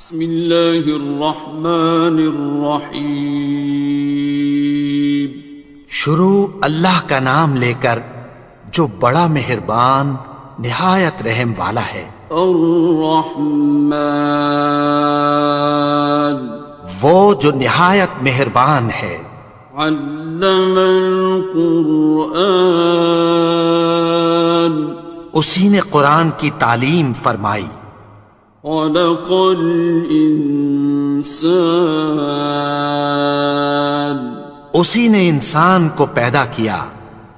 بسم اللہ الرحمن الرحیم شروع اللہ کا نام لے کر جو بڑا مہربان نہایت رحم والا ہے۔ الرحمن وہ جو نہایت مہربان ہے۔ علم القرآن اسی نے قرآن کی تعلیم فرمائی۔ خلق الانسان اسی نے انسان کو پیدا کیا۔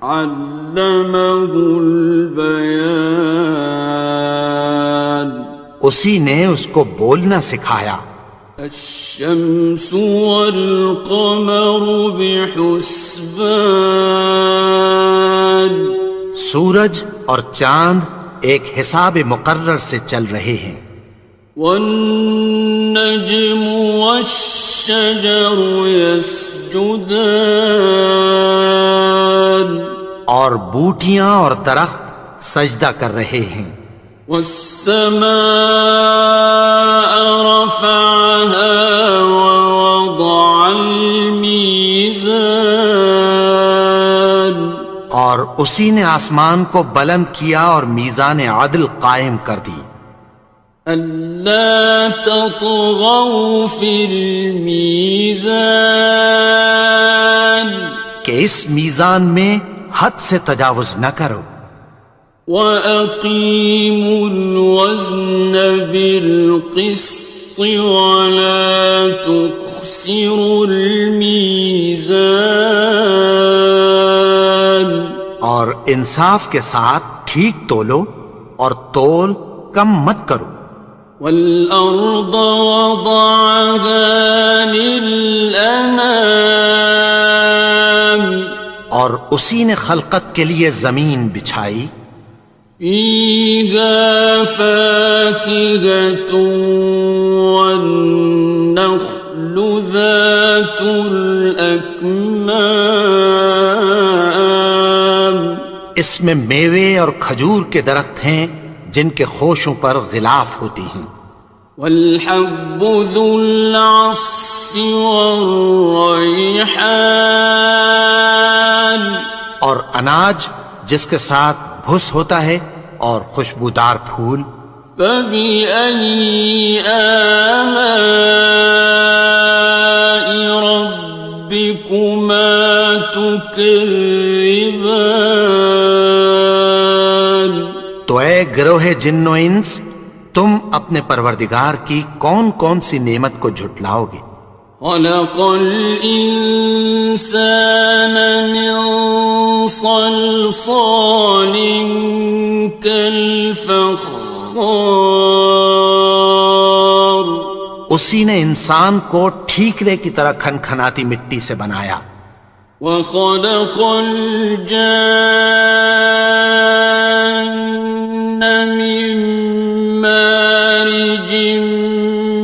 علمہ البیان اسی نے اس کو بولنا سکھایا۔ الشمس والقمر بحسبان سورج اور چاند ایک حساب مقرر سے چل رہے ہیں۔ والنجم والشجر يسجدان اور بوٹیاں اور درخت سجدہ کر رہے ہیں۔ والسماء رفعها ووضع الميزان اور اسی نے آسمان کو بلند کیا اور میزان عدل قائم کر دی۔ ألا تطغوا في الميزان کہ اس میزان میں حد سے تجاوز نہ کرو۔ وَأَقِيمُوا الْوَزْنَ بِالْقِسْطِ وَلَا تُخْسِرُوا الْمِيزَانَ اور انصاف کے ساتھ ٹھیک تولو اور تول کم مت کرو۔ وَالْأَرْضَ وَضَعَهَا لِلْأَنَامِ اور اسی نے خلقت کے لیے زمین بچھائی۔ فِيهَا فَاكِهَةٌ وَالنَّخْلُ ذَاتُ الْأَكْمَامِ اس میں میوے اور کھجور کے درخت ہیں جن کے خوشوں پر غلاف ہوتی ہیں۔ وَالْحَبُّ ذُو الْعَصْفِ وَالرَّيْحَانِ اور اناج جس کے ساتھ بھس ہوتا ہے اور خوشبودار پھول۔ فَبِأَيِّ آلَاءِ رَبِّكُمَا تُكَذِّبَانِ تو اے گروہ جن و انس، تم اپنے پروردگار کی کون کون سی نعمت کو جھٹلاؤ گے؟ خلق الإنسان من صلصال كالفخار اسی نے انسان کو ٹھیکرے کی طرح کھنکھناتی مٹی سے بنایا۔ وخلق الجان من مارج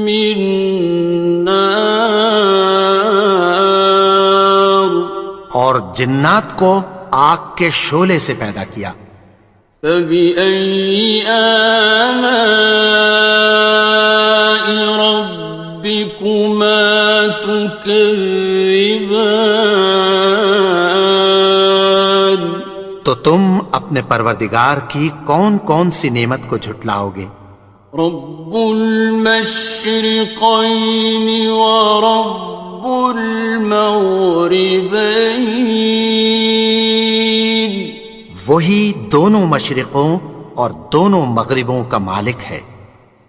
من نار اور جنات کو آگ کے شعلے سے پیدا کیا۔ فبأي آلاء ربكما تكذبان تم اپنے پروردگار کی کون کون سی نعمت کو جھٹلاؤ گے؟ رب المشرقین ورب المغربین، وہی دونوں مشرقوں اور دونوں مغربوں کا مالک ہے۔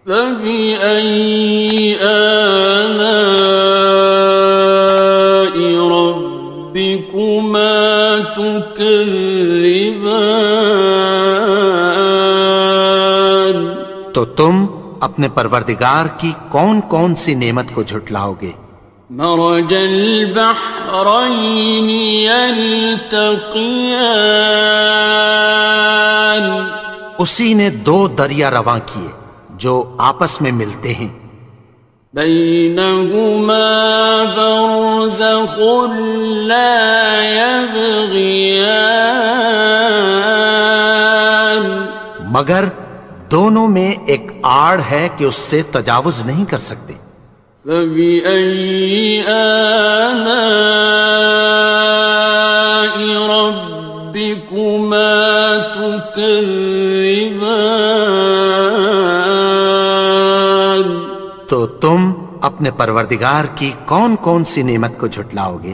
فبأي آلاء ربكما تكذبان، تو تم اپنے پروردگار کی کون کون سی نعمت کو جھٹلاؤ گے؟ مرج البحرين يلتقيان، اسی نے دو دریا رواں کیے جو آپس میں ملتے ہیں، بينهما برزخ لا يبغيان، مگر دونوں میں ایک آڑ ہے کہ اس سے تجاوز نہیں کر سکتے۔ فبأي آلاء ربكما تكذبان، تو تم اپنے پروردگار کی کون کون سی نعمت کو جھٹلاؤ گے؟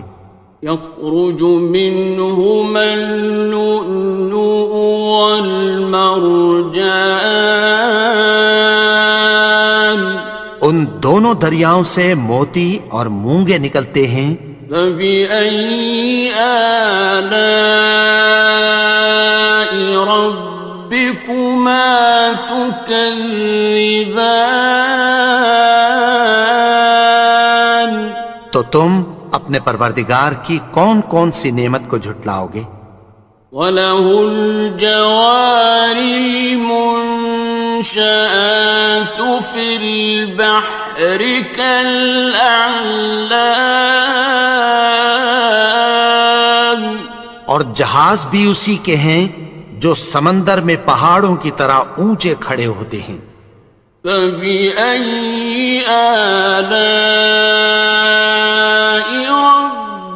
يخرج منهما اللؤلؤ والمرجان، ان دونوں دریاؤں سے موتی اور مونگے نکلتے ہیں۔ فبأي آلاء ربكما تكذبان، تو تم اپنے پروردگار کی کون کون سی نعمت کو جھٹلاؤ گے؟ وَلَهُ الْجَوَارِ الْمُنشَآتُ فِي الْبَحْرِ كَالْأَعْلَامِ، اور جہاز بھی اسی کے ہیں جو سمندر میں پہاڑوں کی طرح اونچے کھڑے ہوتے ہیں۔ فَبِأَيِّ آلَاءِ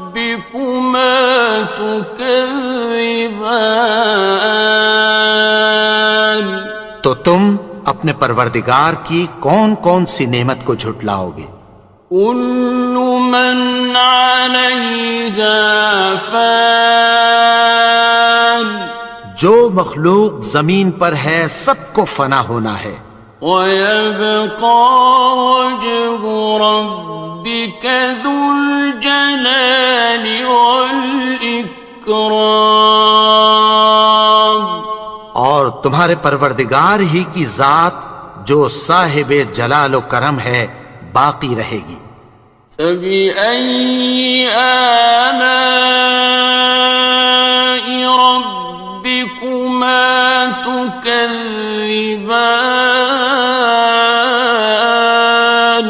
رَبِّكُمَا تُكَذِّبَانِ، تو تم اپنے پروردگار کی کون کون سی نعمت کو جھٹلاؤ گے؟ كُلُّ مَنْ عَلَيْهَا فَانٍ، جو مخلوق زمین پر ہے سب کو فنا ہونا ہے، وَيَبْقَى وَجْهُ رَبِّكَ ذُو الْجَلَالِ وَالْإِكْرَامِ، اور تمہارے پروردگار ہی کی ذات جو صاحب جلال و کرم ہے باقی رہے گی۔ فَبِأَيِّ آلَاءِ رَبِّكُمَا تُكَذِّبَانِ،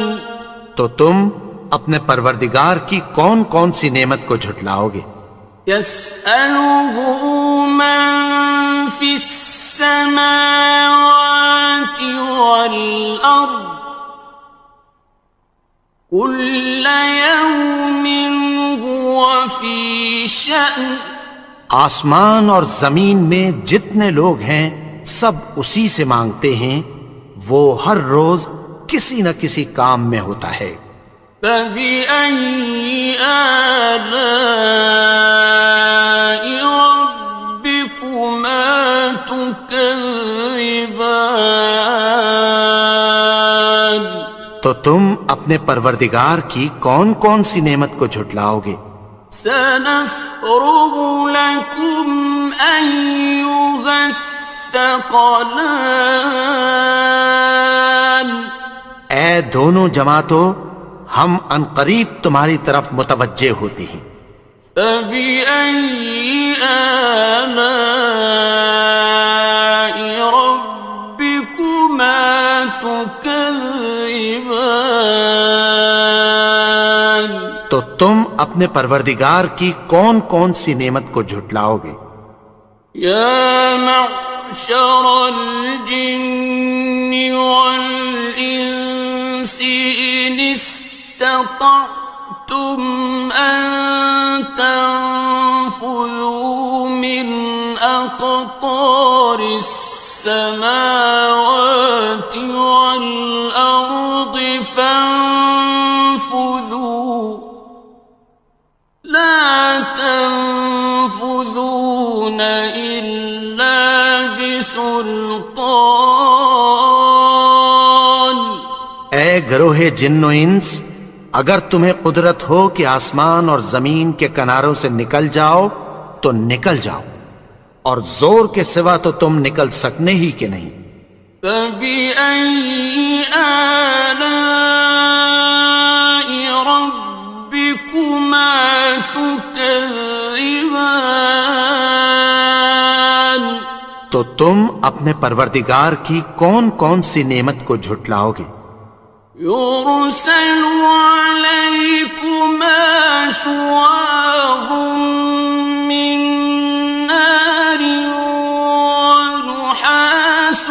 تو تم اپنے پروردگار کی کون کون سی نعمت کو جھٹلاؤ گے؟ يَسْأَلُهُ مَن فِي السَّمَاوَاتِ وَالْأَرْضِ كُلَّ يَوْمٍ هُوَ فِي شَأْنٍ، آسمان اور زمین میں جتنے لوگ ہیں سب اسی سے مانگتے ہیں، وہ ہر روز کسی نہ کسی کام میں ہوتا ہے۔ فَبِأَيِّ آلَاءِ رَبِّكُمَا تُكَذِّبَانِ، تو تم اپنے پروردگار کی کون کون سی نعمت کو جھٹلاؤ گے؟ سَنَفْرُغُ لَكُمْ أَيُّهَ الثَّقَلَانِ، اے دونوں جماعتوں، ہم عنقریب تمہاری طرف متوجہ ہوتے ہیں۔ فَبِأَيِّ آلَاءِ رَبِّكُمَا تُكَذِّبَانِ، تو تم اپنے پروردگار کی کون کون سی نعمت کو جھٹلاؤ گے؟ يَا مَعْشَرَ الْجِنِّ وَالْإِنسِ إِنِ اسْتَطَعْتُمْ أَن تَنفُذُوا مِنْ أَقْطَارِ فانفذوا لا تنفذون إلا بسلطان. اے گروہ جن و انس، اگر تمہیں قدرت ہو کہ آسمان اور زمین کے کناروں سے نکل جاؤ تو نکل جاؤ، اور زور کے سوا تو تم نکل سکنے ہی کہ نہیں. فَبِأَيِّ آلَاءِ رَبِّكُمَا تُكَذِّبَانِ. تو تم اپنے پروردگار کی کون کون سی نعمت کو جھٹلاؤ گے؟ يُرْسَلُ عَلَيْكُمَا شُوَاظٌ مِّن نَّارٍ وَنُحَاسٌ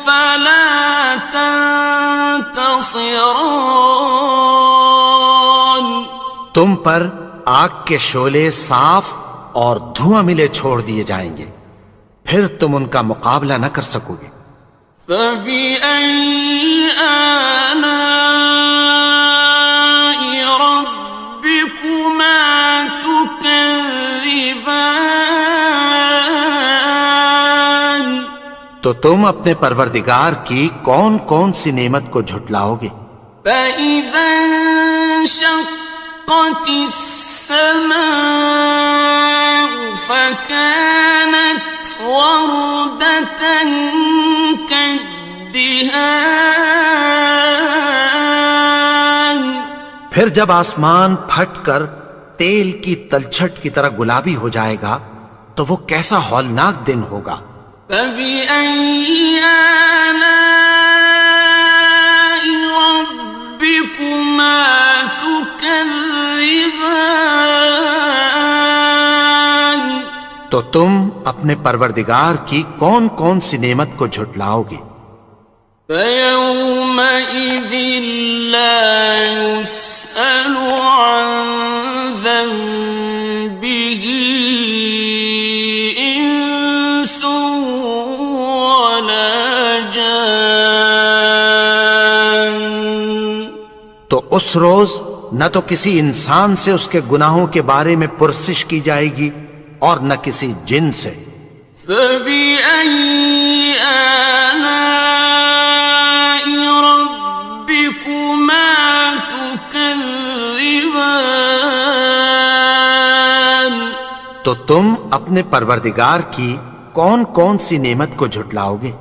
فَلَا تَنتَصِرَانِ. تم پر آگ کے شعلے صاف اور دھواں ملے چھوڑ دیے جائیں گے، پھر تم ان کا مقابلہ نہ کر سکو گے. فَبِأَيِّ آلَاءِ رَبِّكُمَا تُكَذِّبَانِ. تو تم اپنے پروردگار کی کون کون سی نعمت کو جھٹلاؤ گے؟ فَإِذَا انشَقَّتِ السَّمَاءُ فَكَانَتْ وَرْدَةً كَالدِّهَانِ. پھر جب آسمان پھٹ کر تیل کی تلچھٹ کی طرح گلابی ہو جائے گا تو وہ کیسا ہولناک دن ہوگا. فَبِأَيِّ آلَاءِ رَبِّكُمَا تُكَذِّبَانِ. تو تم اپنے پروردگار کی کون کون سی نعمت کو جھٹلاؤ گے؟ فَيَوْمَئِذٍ لَا يُسْأَلُ عَنْ ذَنبِهِ إِنسٌ وَلَا جَانٌ. تو اس روز نہ تو کسی انسان سے اس کے گناہوں کے بارے میں پرسش کی جائے گی اور نہ کسی جن سے. فَبِأَيِّ آلَاءِ رَبِّكُمَا تُكَذِّبَانِ. تو تم اپنے پروردگار کی کون کون سی نعمت کو جھٹلاؤ گے؟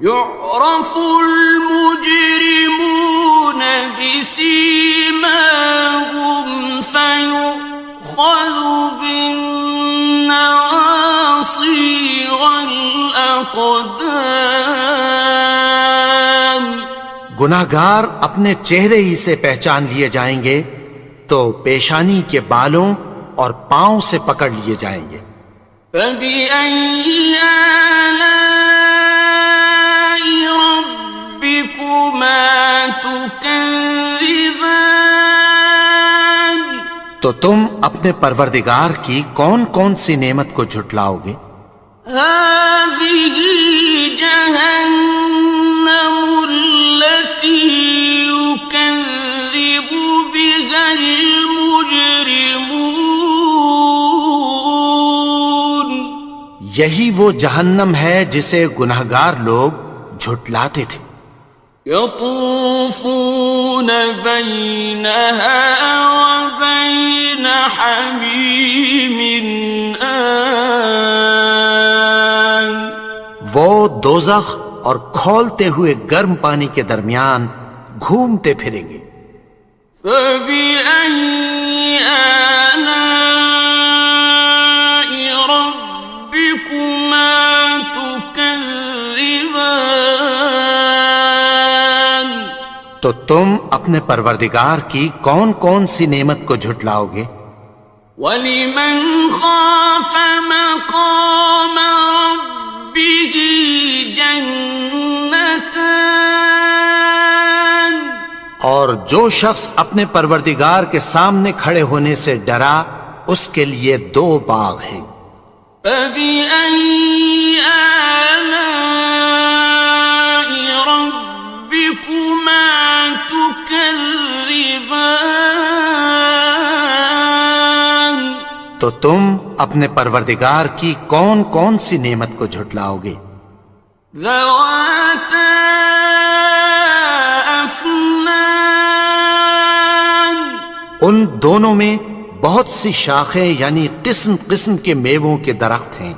يُعْرَفُ الْمُجْرِمُونَ بِسِيمَاهُمْ فَيُؤْخَذُ بِالنَّوَاصِي وَالْأَقْدَامِ. گناہگار اپنے چہرے ہی سے پہچان لیے جائیں گے تو پیشانی کے بالوں اور پاؤں سے پکڑ لیے جائیں گے. فَبِأَيِّ آلَاءِ رَبِّكُمَا تُكَذِّبَانِ. تو تم اپنے پروردگار کی کون کون سی نعمت کو جھٹلاؤ گے؟ هَٰذِهِ جَهَنَّمُ الَّتِي يُكَذِّبُ بِهَا الْمُجْرِمُونَ. یہی وہ جہنم ہے جسے گناہگار لوگ جھٹلاتے تھے. يَطُوفُونَ بَيْنَهَا وَبَيْنَ حَمِيمٍ آنٍ. وہ دوزخ اور کھولتے ہوئے گرم پانی کے درمیان گھومتے پھریں گے. فَبِأَيِّ آلَاءِ رَبِّكُمَا تُكَذِّبَانِ. تو تم اپنے پروردگار کی کون کون سی نعمت کو جھٹلاؤ گے؟ وَلِمَنْ خَافَ مَقَامَ رَبِّهِ جَنَّتَانِ. اور جو شخص اپنے پروردگار کے سامنے کھڑے ہونے سے ڈرا اس کے لیے 2 باغ ہیں. فَبِأَيِّ آلَاءِ رَبِّكُمَا تُكَذِّبَانِ. تو تم اپنے پروردگار کی کون کون سی نعمت کو جھٹلاؤ گے؟ ذواتا افنان، ان دونوں میں بہت سی شاخیں یعنی قسم قسم کے میووں کے درخت ہیں۔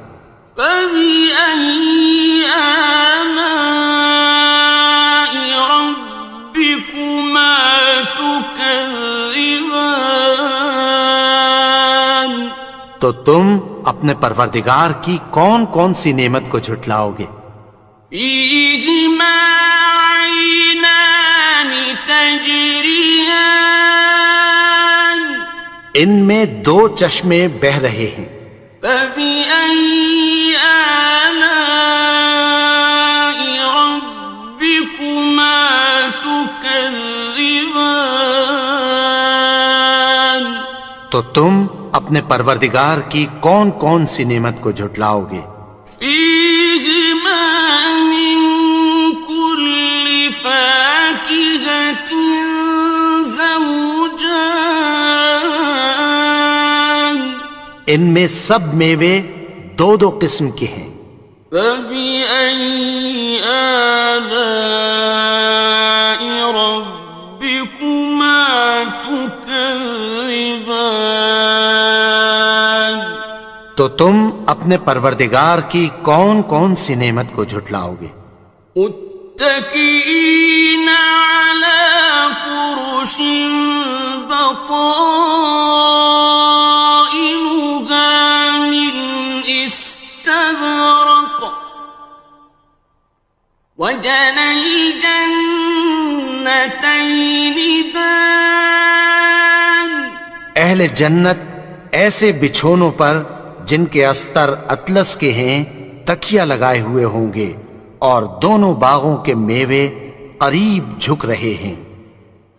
فبأي آلاء ربكما تكذبان، تو تم اپنے پروردگار کی کون کون سی نعمت کو جھٹلاؤ گے؟ فيهما عينان تجريان، ان میں دو چشمے بہہ رہے ہیں۔ فبأي آلاء ربكما تكذبان، تو تم اپنے پروردگار کی کون کون سی نعمت کو جھٹلاؤ گے؟ فيهما من كل فاكهة زوجان، ان میں سب میوے دو دو قسم کے ہیں۔ فبأي آلاء ربكما تكذبان، تو تم اپنے پروردگار کی کون کون سی نعمت کو جھٹلاؤ گے؟ متكئين على فرش بطائنها من استبرق، وجنى الجنتين دان، اہل جنت ایسے بچھونوں پر جن کے استر اطلس کے ہیں تکیہ لگائے ہوئے ہوں گے، اور دونوں باغوں کے میوے قریب جھک رہے ہیں۔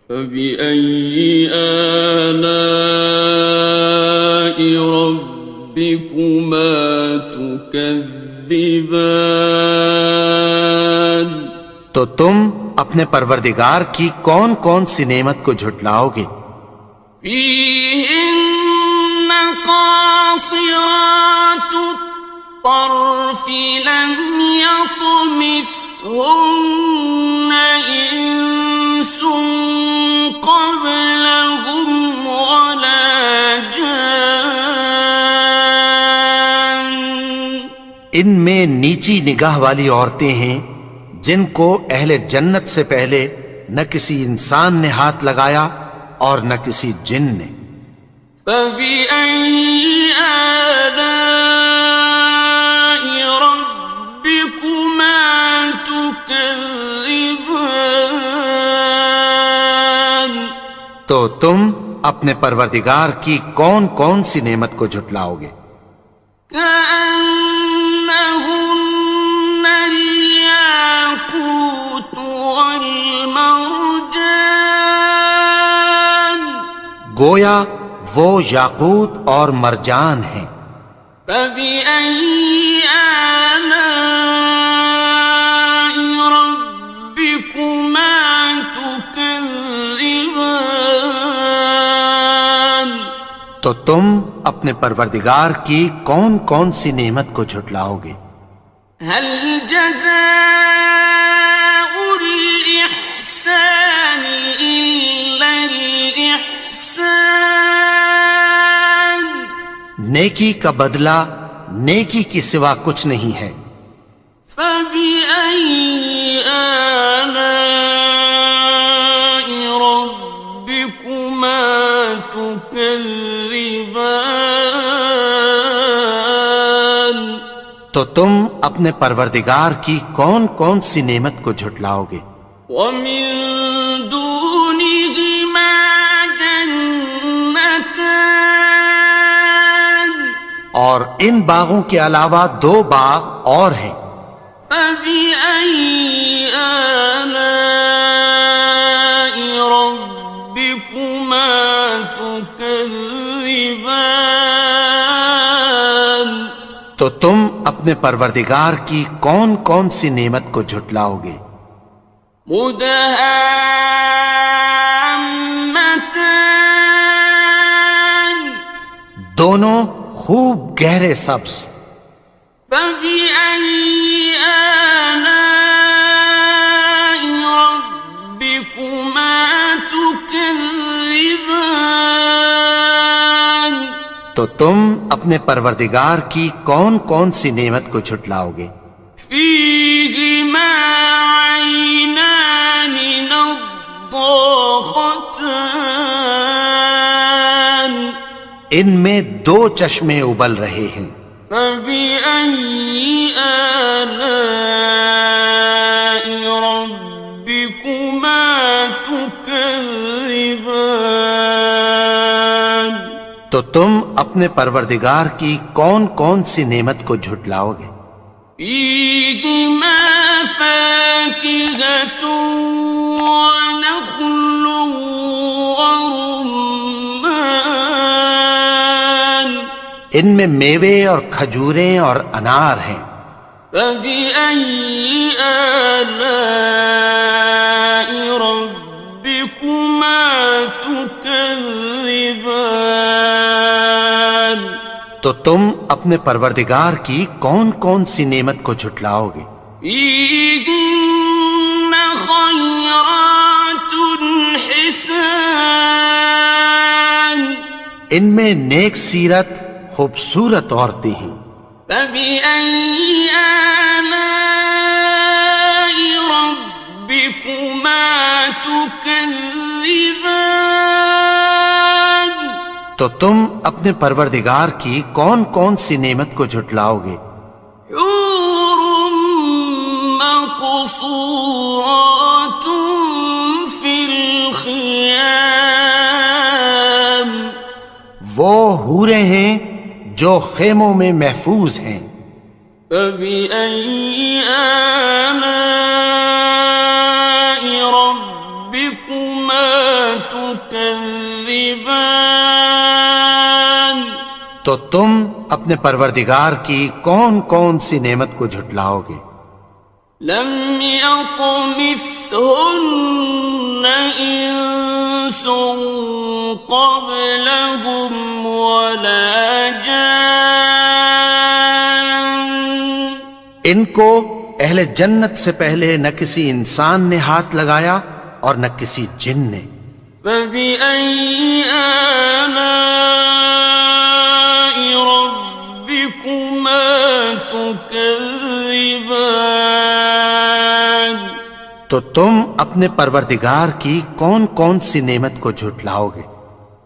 فبأي آلاء ربكما تكذبان، تو تم اپنے پروردگار کی کون کون سی نعمت کو جھٹلاؤ گے؟ فيهن قاصرات الطرف لم يطمثهن إنس قبلهم ولا جان، ان میں نیچی نگاہ والی عورتیں ہیں جن کو اہل جنت سے پہلے نہ کسی انسان نے ہاتھ لگایا اور نہ کسی جن نے۔ فبأي آلاء ربكما تكذبان، تو تم اپنے پروردگار کی کون کون سی نعمت کو جھٹلاؤ گے؟ كأنهن الياقوت والمرجان، گویا وہ یاقوت اور مرجان ہیں۔ فبأي آلاء ربكما تكذبان، تو تم اپنے پروردگار کی کون کون سی نعمت کو جھٹلاؤ گے؟ هل جزاء الإحسان إلا الإحسان، نیکی کا بدلہ نیکی کی سوا کچھ نہیں ہے۔ فبأي آلاء ربكما تكذبان، تو تم اپنے پروردگار کی کون کون سی نعمت کو جھٹلاؤ گے؟ ومن دونهما جنتان، اور ان باغوں کے علاوہ دو باغ اور ہیں۔ فبأي آلاء ربكما تكذبان، تو تم اپنے پروردگار کی کون کون سی نعمت کو جھٹلاؤ گے؟ مدهامتان، دونوں خوب گہرے سبز. فبأي آلاء ربكما تكذبان. تو تم اپنے پروردگار کی کون کون سی نعمت کو جھٹلاؤ گے؟ فيهما عينان نضاختان. ان میں دو چشمے ابل رہے ہیں. فبأي آلاء ربكما تكذبان. تو تم اپنے پروردگار کی کون کون سی نعمت کو جھٹلاؤ گے؟ فيهما فاكهة ونخل ورمان. ان میں میوے اور کھجوریں اور انار ہیں. فبأي آلاء ربكما تكذبان. تو تم اپنے پروردگار کی کون کون سی نعمت کو جھٹلاؤ گے؟ فيهن خيرات حسان. ان میں نیک سیرت خوبصورت عورتیں ہیں. فبأي آلاء ربكما تكذبان. تو تم اپنے پروردگار کی کون کون سی نعمت کو جھٹلاؤ گے؟ حور مقصورات في الخيام. وہ حوریں ہیں جو خیموں میں محفوظ ہیں. فبأي آلاء ربكما تكذبان. تو تم اپنے پروردگار کی کون کون سی نعمت کو جھٹلاؤ گے؟ لم يطمثهن إنس قبلهم ولا جان. ان کو اہل جنت سے پہلے نہ کسی انسان نے ہاتھ لگایا اور نہ کسی جن نے. فبأي آلاء ربكما تكذبان. تو تم اپنے پروردگار کی کون کون سی نعمت کو جھٹلاؤ گے؟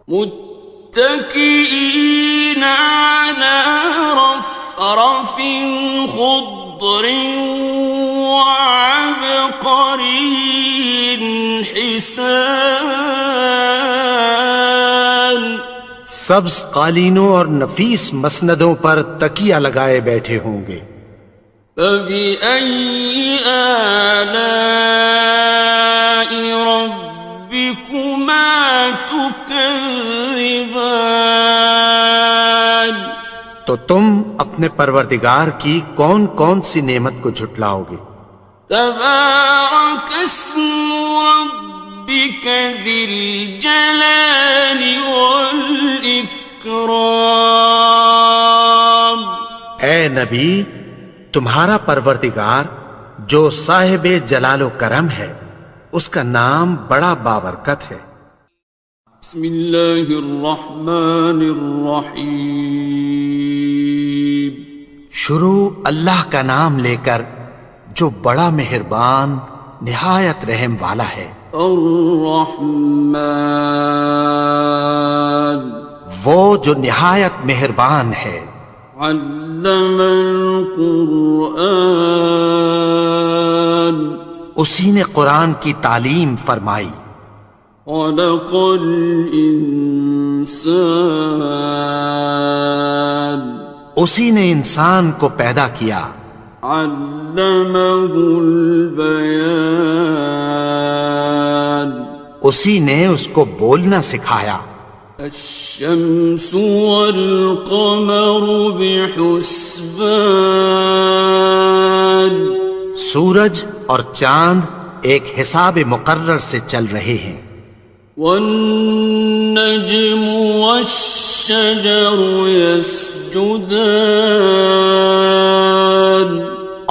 متكئين على رفرف خضر وعبقري حسان. سبز قالینوں اور نفیس مسندوں پر تکیہ لگائے بیٹھے ہوں گے. فبأي آلاء ربكما تكذبان. تو تم اپنے پروردگار کی کون کون سی نعمت کو جھٹلاؤ گے؟ تبارك اسم ربك ذي الجلال والإكرام. اے نبی، تمہارا پروردگار جو صاحب جلال و کرم ہے اس کا نام بڑا بابرکت ہے. بسم اللہ الرحمن الرحیم. شروع اللہ کا نام لے کر جو بڑا مہربان نہایت رحم والا ہے. الرحمن وہ جو نہایت مہربان ہے. علم القرآن اسی نے قرآن کی تعلیم فرمائی. خلق الانسان اسی نے انسان کو پیدا کیا. علمہ البیان اسی نے اس کو بولنا سکھایا. الشمس والقمر بحسبان سورج اور چاند ایک حساب مقرر سے چل رہے ہیں. والنجم والشجر يسجدان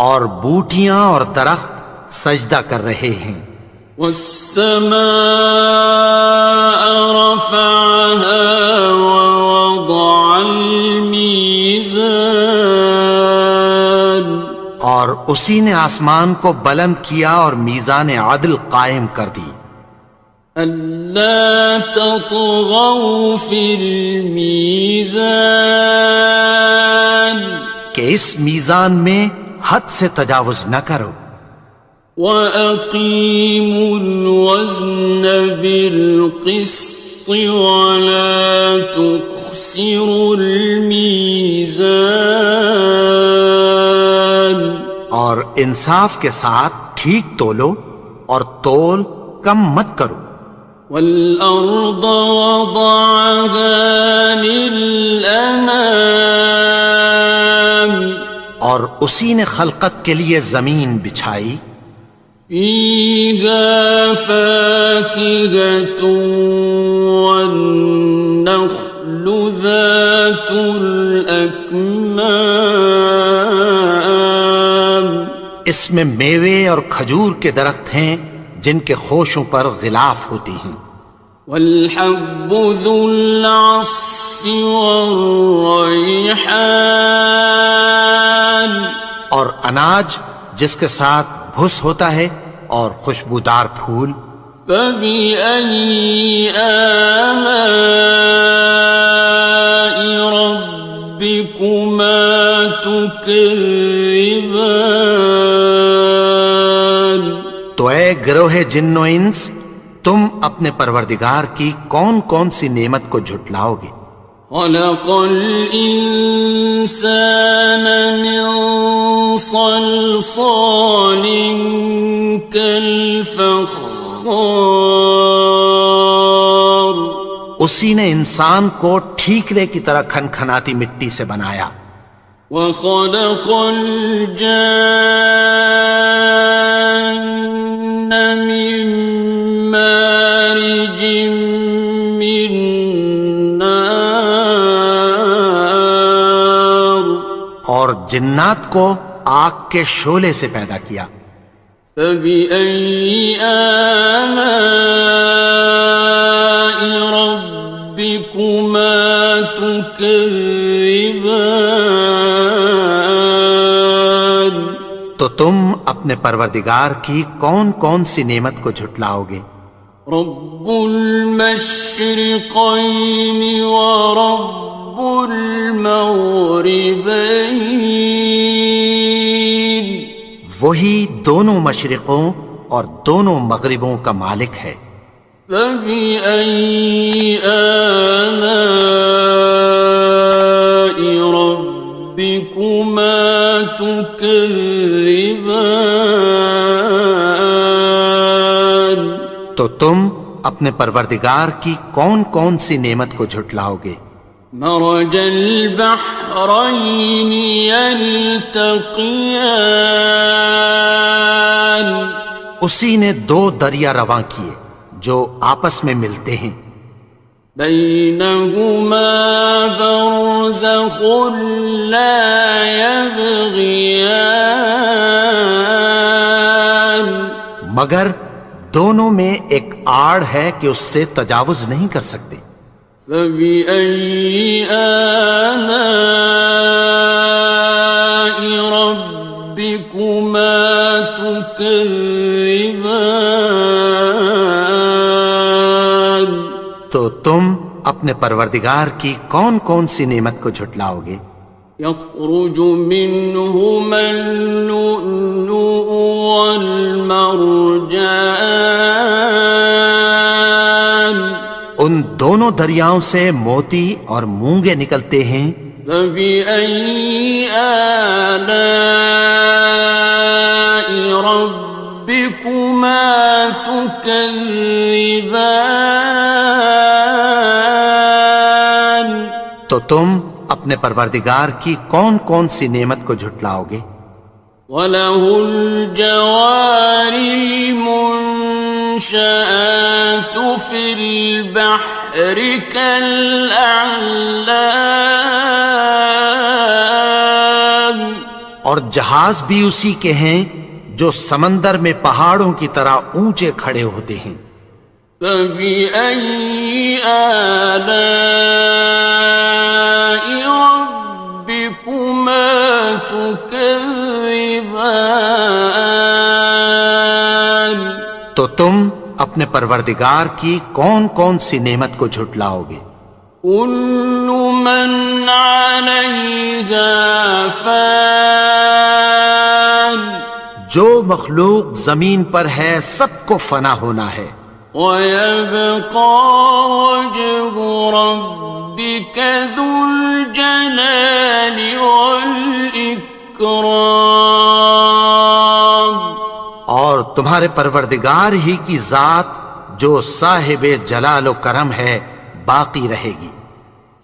اور بوٹیاں اور درخت سجدہ کر رہے ہیں. والسماء رفعها ووضع الميزان اور اسی نے آسمان کو بلند کیا اور میزان عدل قائم کر دی. ألا تطغوا في الميزان کہ اس میزان میں حد سے تجاوز نہ کرو. وَأَقِيمُوا الْوَزْنَ بِالْقِسْطِ وَلَا تُخْسِرُوا الْمِيزَانَ اور انصاف کے ساتھ ٹھیک تولو اور تول کم مت کرو. وَالْأَرْضَ وَضَعَهَا لِلْأَنَامِ اور اسی نے خلقت کے لیے زمین بچھائی. فِيهَا فَاكِهَةٌ وَالنَّخْلُ ذَاتُ الْأَكْمَامِ اس میں میوے اور کھجور کے درخت ہیں جن کے خوشوں پر غلاف ہوتی ہیں. وَالْحَبُّ ذُو الْعَصْفِ وَالرَّيْحَانِ اور اناج جس کے ساتھ بھس ہوتا ہے اور خوشبودار پھول. فَبِأَيِّ آلَاءِ رَبِّكُمَا تُكَذِّبَانِ تو اے گروہ جن و انس، تم اپنے پروردگار کی کون کون سی نعمت کو جھٹلاؤ گے؟ خَلَقَ الْإِنسَانَ مِنْ صَلْصَالٍ كَالْفَخَّارِ اسی نے انسان کو ٹھیکرے کی طرح کھنکھناتی مٹی سے بنایا. وَخَلَقَ الْجَانَّ مِن مَّارِجٍ مِّن نَّارٍ اور جنات کو آگ کے شعلے سے پیدا کیا. فَبِأَيِّ آلَاءِ رَبِّكُمَا تُكَذِّبَانِ تو تم اپنے پروردگار کی کون کون سی نعمت کو جھٹلاؤ گے؟ رَبُّ الْمَشْرِقَيْنِ وَرَبُّ الْمَغْرِبَيْنِ وہی دونوں مشرقوں اور دونوں مغربوں کا مالک ہے. فَبِأَيِّ آلَاءِ رَبِّكُمَا تُكَذِّبَانِ تو تم اپنے پروردگار کی کون کون سی نعمت کو جھٹلاؤ گے؟ مرج البحرين يلتقيان اسی نے دو دریا رواں کیے جو آپس میں ملتے ہیں. بينهما برزخ لا يبغيان مگر دونوں میں ایک آڑ ہے کہ اس سے تجاوز نہیں کر سکتے. فَبِأَيِّ آلَاءِ رَبِّكُمَا تُكَذِّبَانِ تو تم اپنے پروردگار کی کون کون سی نعمت کو جھٹلاؤ گے؟ يَخْرُجُ مِنْهُمَا اللُّؤْلُؤُ وَالْمَرْجَانُ ان دونوں دریاؤں سے موتی اور مونگے نکلتے ہیں. فَبِأَيِّ آلَاءِ رَبِّكُمَا تُكَذِّبَانِ تو تم اپنے پروردگار کی کون کون سی نعمت کو جھٹلاؤ گے؟ وَلَهُ الْجَوَارِ الْمُنشَآتُ المنشآت في البحر كالأعلام اور جہاز بھی اسی کے ہیں جو سمندر میں پہاڑوں کی طرح اونچے کھڑے ہوتے ہیں. فبأي آلاء ربكما تكذبان تو تم اپنے پروردگار کی کون کون سی نعمت کو جھٹلاؤ گے؟ كل من عليها فان جو مخلوق زمین پر ہے سب کو فنا ہونا ہے. ويبقى وجه ربك ذو الجلال والإكرام اور تمہارے پروردگار ہی کی ذات جو صاحب جلال و کرم ہے باقی رہے گی.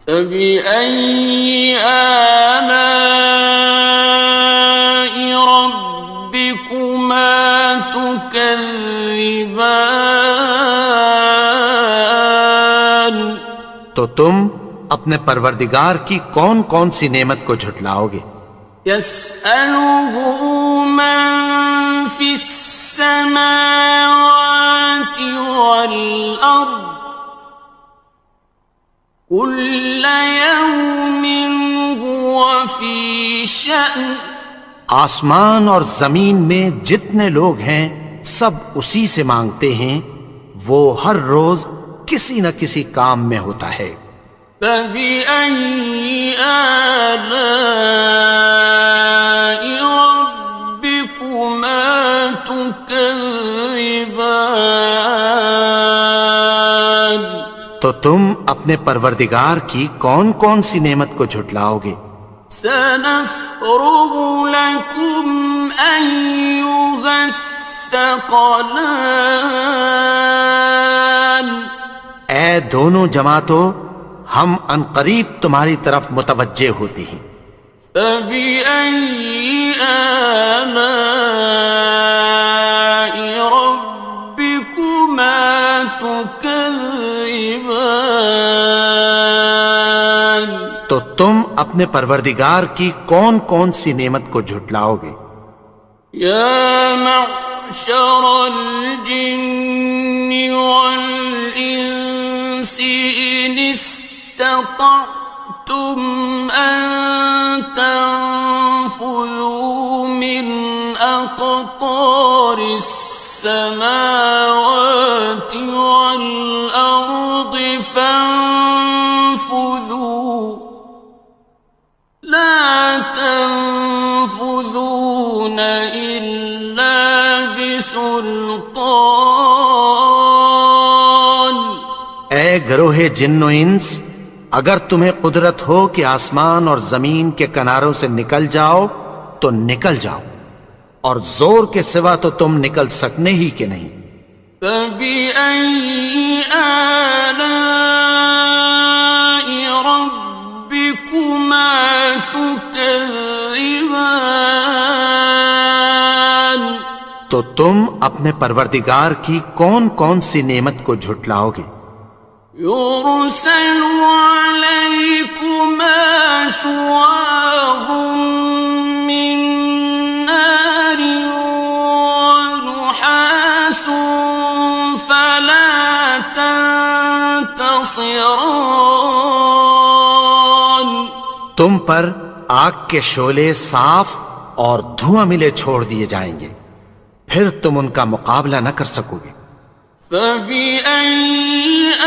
فبأي آلاء ربكما تكذبان تو تم اپنے پروردگار کی کون کون سی نعمت کو جھٹلاؤ گے؟ يسأله من في السماوات والأرض كل يوم هو في شأن آسمان اور زمین میں جتنے لوگ ہیں سب اسی سے مانگتے ہیں، وہ ہر روز کسی نہ کسی کام میں ہوتا ہے. فبأي آلاء ربكما تكذبان تو تم اپنے پروردگار کی کون کون سی نعمت کو جھٹلاؤ گے؟ سنفرغ لكم أيها الثقلان اے دونوں جماعتوں، ہم عنقریب تمہاری طرف متوجہ ہوتے ہیں. فبأي آلاء ربكما تكذبان تو تم اپنے پروردگار کی کون کون سی نعمت کو جھٹلاؤ گے؟ يا معشر الجن والإنس إن استطعتم أن تنفذوا من أقطار السماوات والأرض فانفذوا لا تنفذون إلا بسلطان اے گروہ جن و انس، اگر تمہیں قدرت ہو کہ آسمان اور زمین کے کناروں سے نکل جاؤ تو نکل جاؤ، اور زور کے سوا تو تم نکل سکنے ہی کہ نہیں. فبأي آلاء ربكما تكذبان تو تم اپنے پروردگار کی کون کون سی نعمت کو جھٹلاؤ گے؟ يرسل عليكما شواظ من نار ونحاس فلا تنتصران تم پر آگ کے شعلے صاف اور دھواں ملے چھوڑ دیے جائیں گے، پھر تم ان کا مقابلہ نہ کر سکو گے. فبأي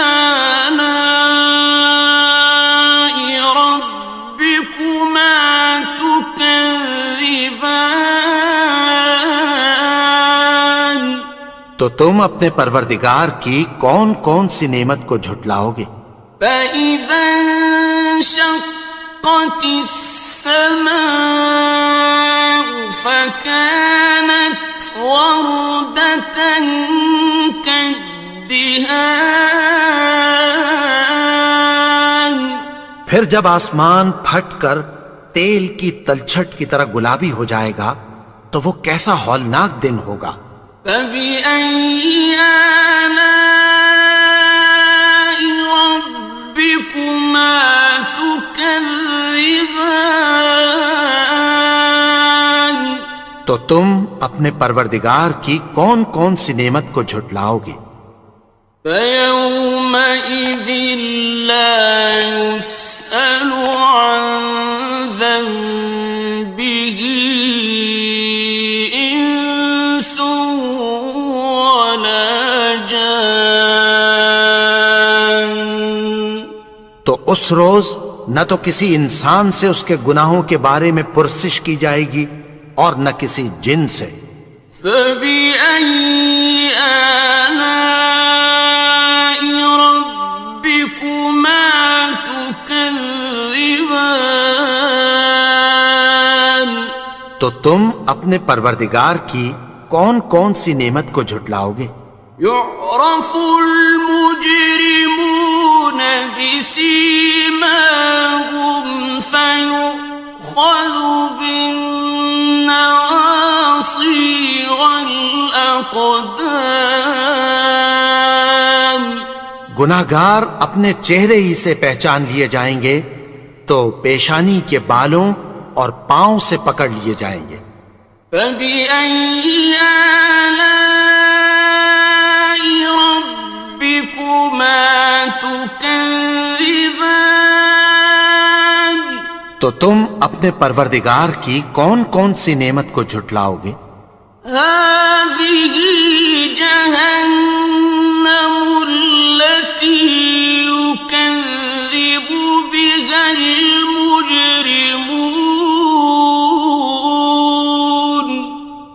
آلاء ربكما تكذبان تو تم اپنے پروردگار کی کون کون سی نعمت کو جھٹلاؤ گے؟ فإذا انشقت السماء فكانت وردة كالدهان پھر جب آسمان پھٹ کر تیل کی تلچھٹ کی طرح گلابی ہو جائے گا تو وہ کیسا ہولناک دن ہوگا. فبأي تم اپنے پروردگار کی کون کون سی نعمت کو جھٹلاؤ گے؟ فَيَوْمَئِذٍ لَا يُسْأَلُ عَنْ ذَنبِهِ إِنسٌ وَلَا جَانٌّ۔ تو اس روز نہ تو کسی انسان سے اس کے گناہوں کے بارے میں پرسش کی جائے گی اور نہ کسی جن سے۔ فَبِأَيِّ آلَاءِ رَبِّكُمَا تُكَذِّبَانِ؟ تو تم اپنے پروردگار کی کون کون سی نعمت کو جھٹلاؤ گے؟ يُعْرَفُ الْمُجْرِمُونَ بِسِيمَاهُمْ فَيُؤْخَذُ بِالنَّوَاصِي وَالْأَقْدَامِ۔ گناہگار اپنے چہرے ہی سے پہچان لیے جائیں گے تو پیشانی کے بالوں اور پاؤں سے پکڑ لیے جائیں گے۔ فَبِأَيِّ آلَاءِ رَبِّكُمَا تُكَذِّبَانِ؟ تو تم اپنے پروردگار کی کون کون سی نعمت کو جھٹلاؤ گے؟ هَٰذِهِ جَهَنَّمُ الَّتِي يُكَذِّبُ بِهَا الْمُجْرِمُونَ۔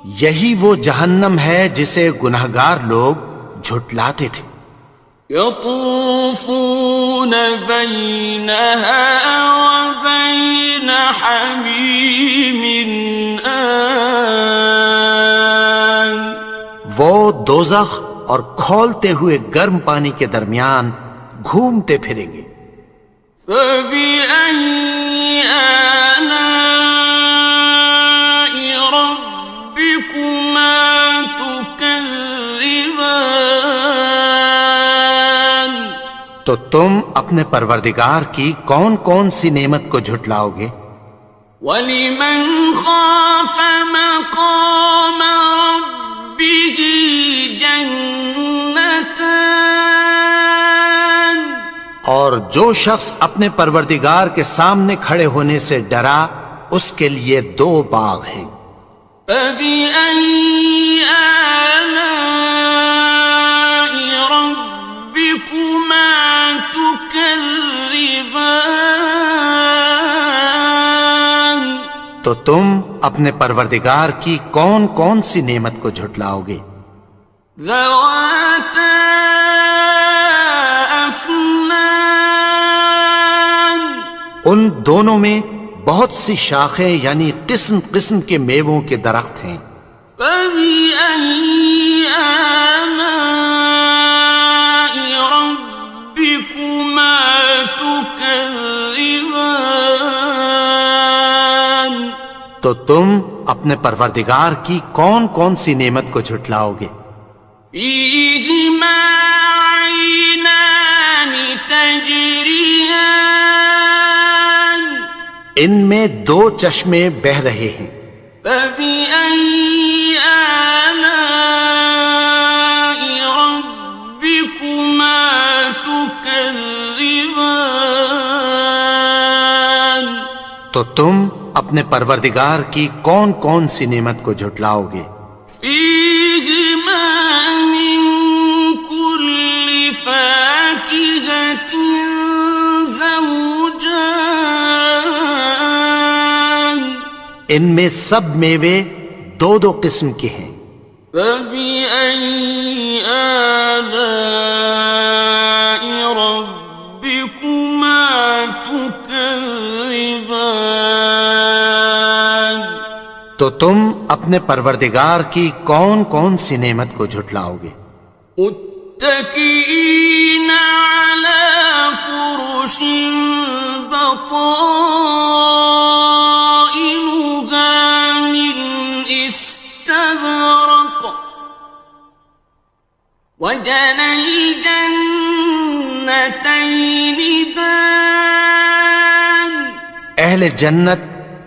یہی وہ جہنم ہے جسے گناہگار لوگ جھٹلاتے تھے۔ يَطُوفُونَ بَيْنَهَا وَبَيْنَ حَمِيمٍ آنٍ۔ وہ دوزخ اور کھولتے ہوئے گرم پانی کے درمیان گھومتے پھریں گے۔ فَبِأَيِّ آلَاءِ رَبِّكُمَا تُكَذِّبَانِ؟ تو تم اپنے پروردگار کی کون کون سی نعمت کو جھٹلاؤ گے؟ وَلِمَنْ خَافَ مَقَامَ رَبِّهِ جَنَّتَانِ؟ اور جو شخص اپنے پروردگار کے سامنے کھڑے ہونے سے ڈرا اس کے لیے دو باغ ہیں۔ فَبِأَيِّ آلَاءِ رَبِّكُمَا تُكَذِّبَانِ؟ تو تم اپنے پروردگار کی کون کون سی نعمت کو جھٹلاؤ گے؟ ذَوَاتَا أَفْنَانٍ۔ ان دونوں میں بہت سی شاخیں یعنی قسم قسم کے میووں کے درخت ہیں۔ فَبِأَيِّ آلَاءِ رَبِّكُمَا تُكَذِّبَانِ؟ تو تم اپنے پروردگار کی کون کون سی نعمت کو جھٹلاؤ گے؟ فِيهِمَا عَيْنَانِ تَجْرِيَانِ۔ ان میں دو چشمے بہہ رہے ہیں۔ فَبِأَيِّ آلَاءِ رَبِّكُمَا تُكَذِّبَانِ؟ تو تم اپنے پروردگار کی کون کون سی نعمت کو جھٹلاؤ گے؟ فِيهِمَا مِن كُلِّ فَاكِهَةٍ زَوْجَانِ۔ ان میں سب میوے دو دو قسم کے ہیں۔ فَبِأَيِّ آلَاءِ رَبِّكُمَا تُكَذِّبَانِ؟ تو تم اپنے پروردگار کی کون کون سی نعمت کو جھٹلاؤ گے؟ متكئين على فرش بطائنها من استبرق وجنى الجنتين دان۔ اہل جنت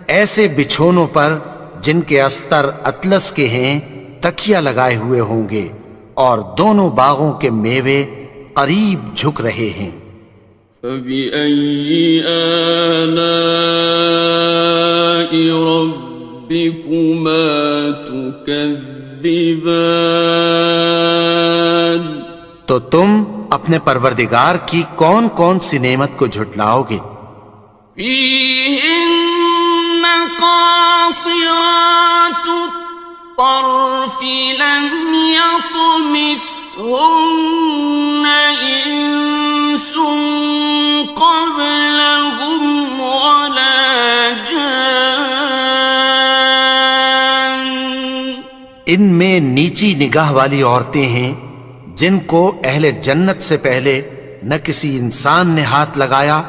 ایسے بچھونوں پر جن کے استر اطلس کے ہیں تکیہ لگائے ہوئے ہوں گے، اور دونوں باغوں کے میوے قریب جھک رہے ہیں۔ فَبِأَيِّ آلَاءِ رَبِّكُمَا تُكَذِّبَانِ؟ تو تم اپنے پروردگار کی کون کون سی نعمت کو جھٹلاؤ گے؟ فِيهِنَّ قَاصِرَاتُ الطَّرْفِ لَمْ يَطْمِثْهُنَّ إِنسٌ قَبْلَهُمْ وَلَا جَانٌّ۔ ان میں نیچی نگاہ والی عورتیں ہیں جن کو اہل جنت سے پہلے نہ کسی انسان نے ہاتھ لگایا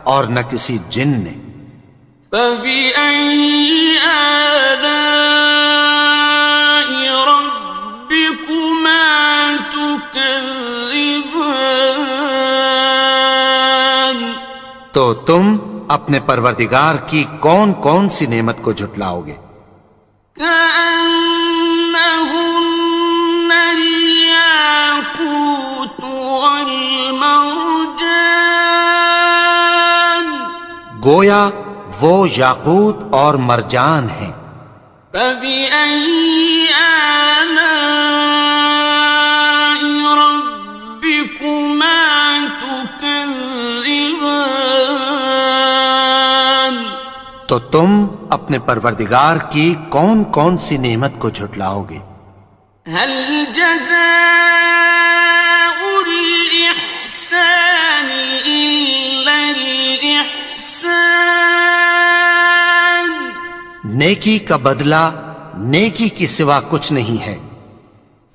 اور نہ کسی جن نے۔ فَبِأَيِّ آلَاءِ رَبِّكُمَا تُكَذِّبَانِ؟ تو تم اپنے پروردگار کی کون کون سی نعمت کو جھٹلاؤ گے؟ كَأَنَّهُنَّ الْيَاقُوتُ وَالْمَرْجَانُ، گویا وہ یاقوت اور مرجان ہیں۔ فَبِأَيِّ آلَاءِ رَبِّكُمَا تُكَذِّبَانِ؟ تو تم اپنے پروردگار کی کون کون سی نعمت کو جھٹلاؤ گے؟ هَلْ جَزَاءُ الْإِحْسَانِ إِلَّا الْإِحْسَانُ؟ نیکی کا بدلہ نیکی کی سوا کچھ نہیں ہے۔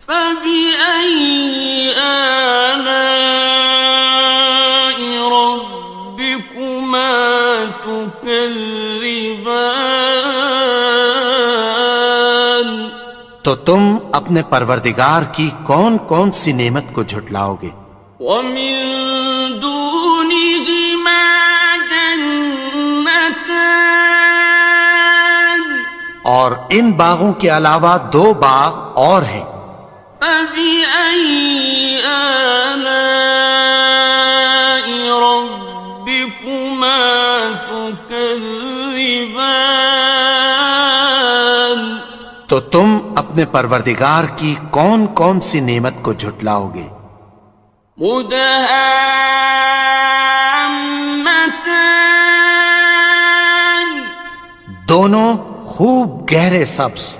فَبِأَيِّ آلَاءِ رَبِّكُمَا تُكَذِّبَانِ؟ تو تم اپنے پروردگار کی کون کون سی نعمت کو جھٹلاؤ گے؟ وَمِن دُونِهِمَا جَنَّتَانِ، اور ان باغوں کے علاوہ دو باغ اور ہیں۔ فَبِأَيِّ آلَاءِ رَبِّكُمَا تُكَذِّبَانِ؟ تو تم اپنے پروردگار کی کون کون سی نعمت کو جھٹلاؤ گے؟ مُدْهَامَّتَانِ، دونوں خوب گہرے سبز۔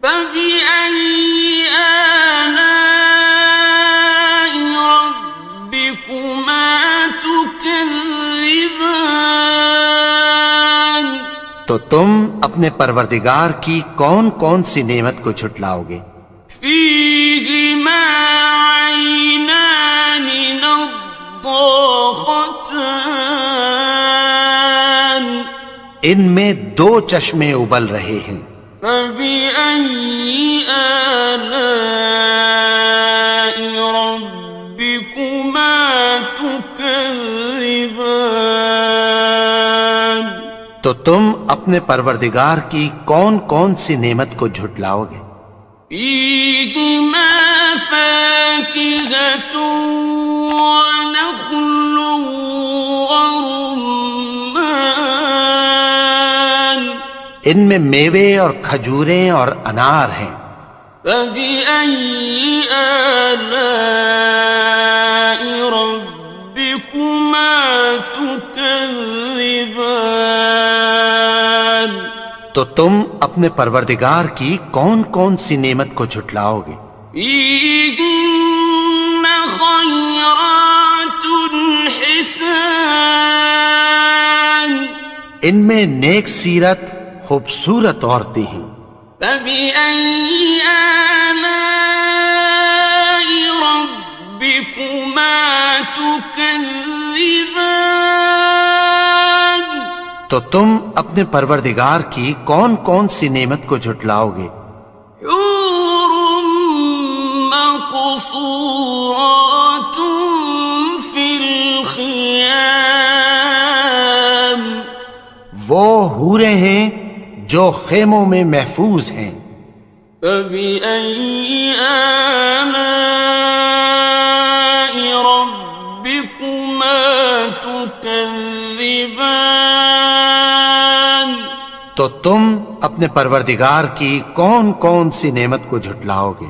فَبِأَيِّ آلَاءِ رَبِّكُمَا تُكَذِّبَانِ؟ تو تم اپنے پروردگار کی کون کون سی نعمت کو جھٹلاؤ گے؟ فِيهِمَا عَيْنَانِ نَضَّاخَتَانِ، ان میں دو چشمے ابل رہے ہیں۔ فَبِأَيِّ آلَاءِ رَبِّكُمَا تُكَذِّبَانِ؟ تو تم اپنے پروردگار کی کون کون سی نعمت کو جھٹلاؤ گے؟ فِيهِمَا فَاكِهَةٌ وَنَخْلٌ وَرُمَّانٌ، ان میں میوے اور کھجوریں اور انار ہیں۔ فَبِأَيِّ آلَاءِ رَبِّكُمَا تُكَذِّبَانِ؟ تو تم اپنے پروردگار کی کون کون سی نعمت کو جھٹلاؤ گے؟ فِيهِنَّ خَيْرَاتٌ حِسَانٌ، ان میں نیک سیرت خوبصورت عورتیں ہیں۔ فَبِأَيِّ آلَاءِ رَبِّكُمَا تُكَذِّبَانِ؟ تو تم اپنے پروردگار کی کون کون سی نعمت کو جھٹلاؤ گے؟ حور مقصورات فی الخیام، وہ حوریں ہیں جو خیموں میں محفوظ ہیں۔ فبأي آلاء ربكما تكذبان؟ تو تم اپنے پروردگار کی کون کون سی نعمت کو جھٹلاؤ گے؟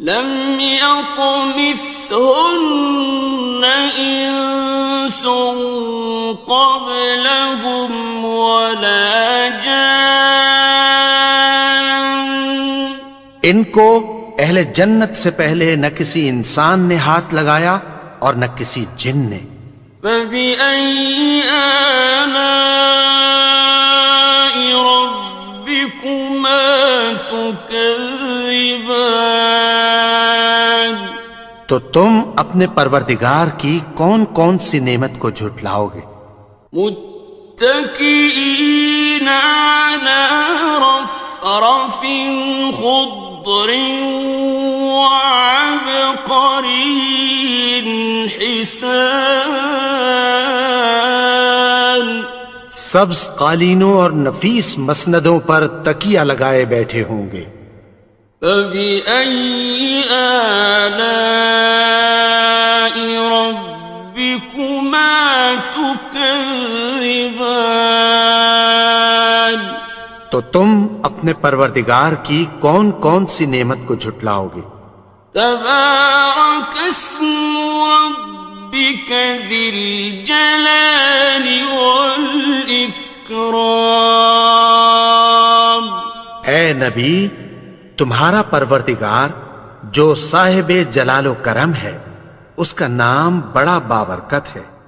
لم يطمثهن إنس قبلهم ولا جان۔ ان کو اہل جنت سے پہلے نہ کسی انسان نے ہاتھ لگایا اور نہ کسی جن نے۔ فبأي آلاء ربكما تكذبان؟ تو تم اپنے پروردگار کی کون کون سی نعمت کو جھٹلاؤ گے؟ متكئين على رفرف خضر وعبقري حسان۔ سبز قالینوں اور نفیس مسندوں پر تکیہ لگائے بیٹھے ہوں گے۔ فبأي آلاء ربكما تكذبان؟ تو تم اپنے پروردگار کی کون کون سی نعمت کو جھٹلاؤ گے؟ تبارك اسم ربك ذي الجلال والإكرام۔ اے نبی، تمہارا پروردگار جو صاحب جلال و کرم ہے، اس کا نام بڑا بابرکت ہے۔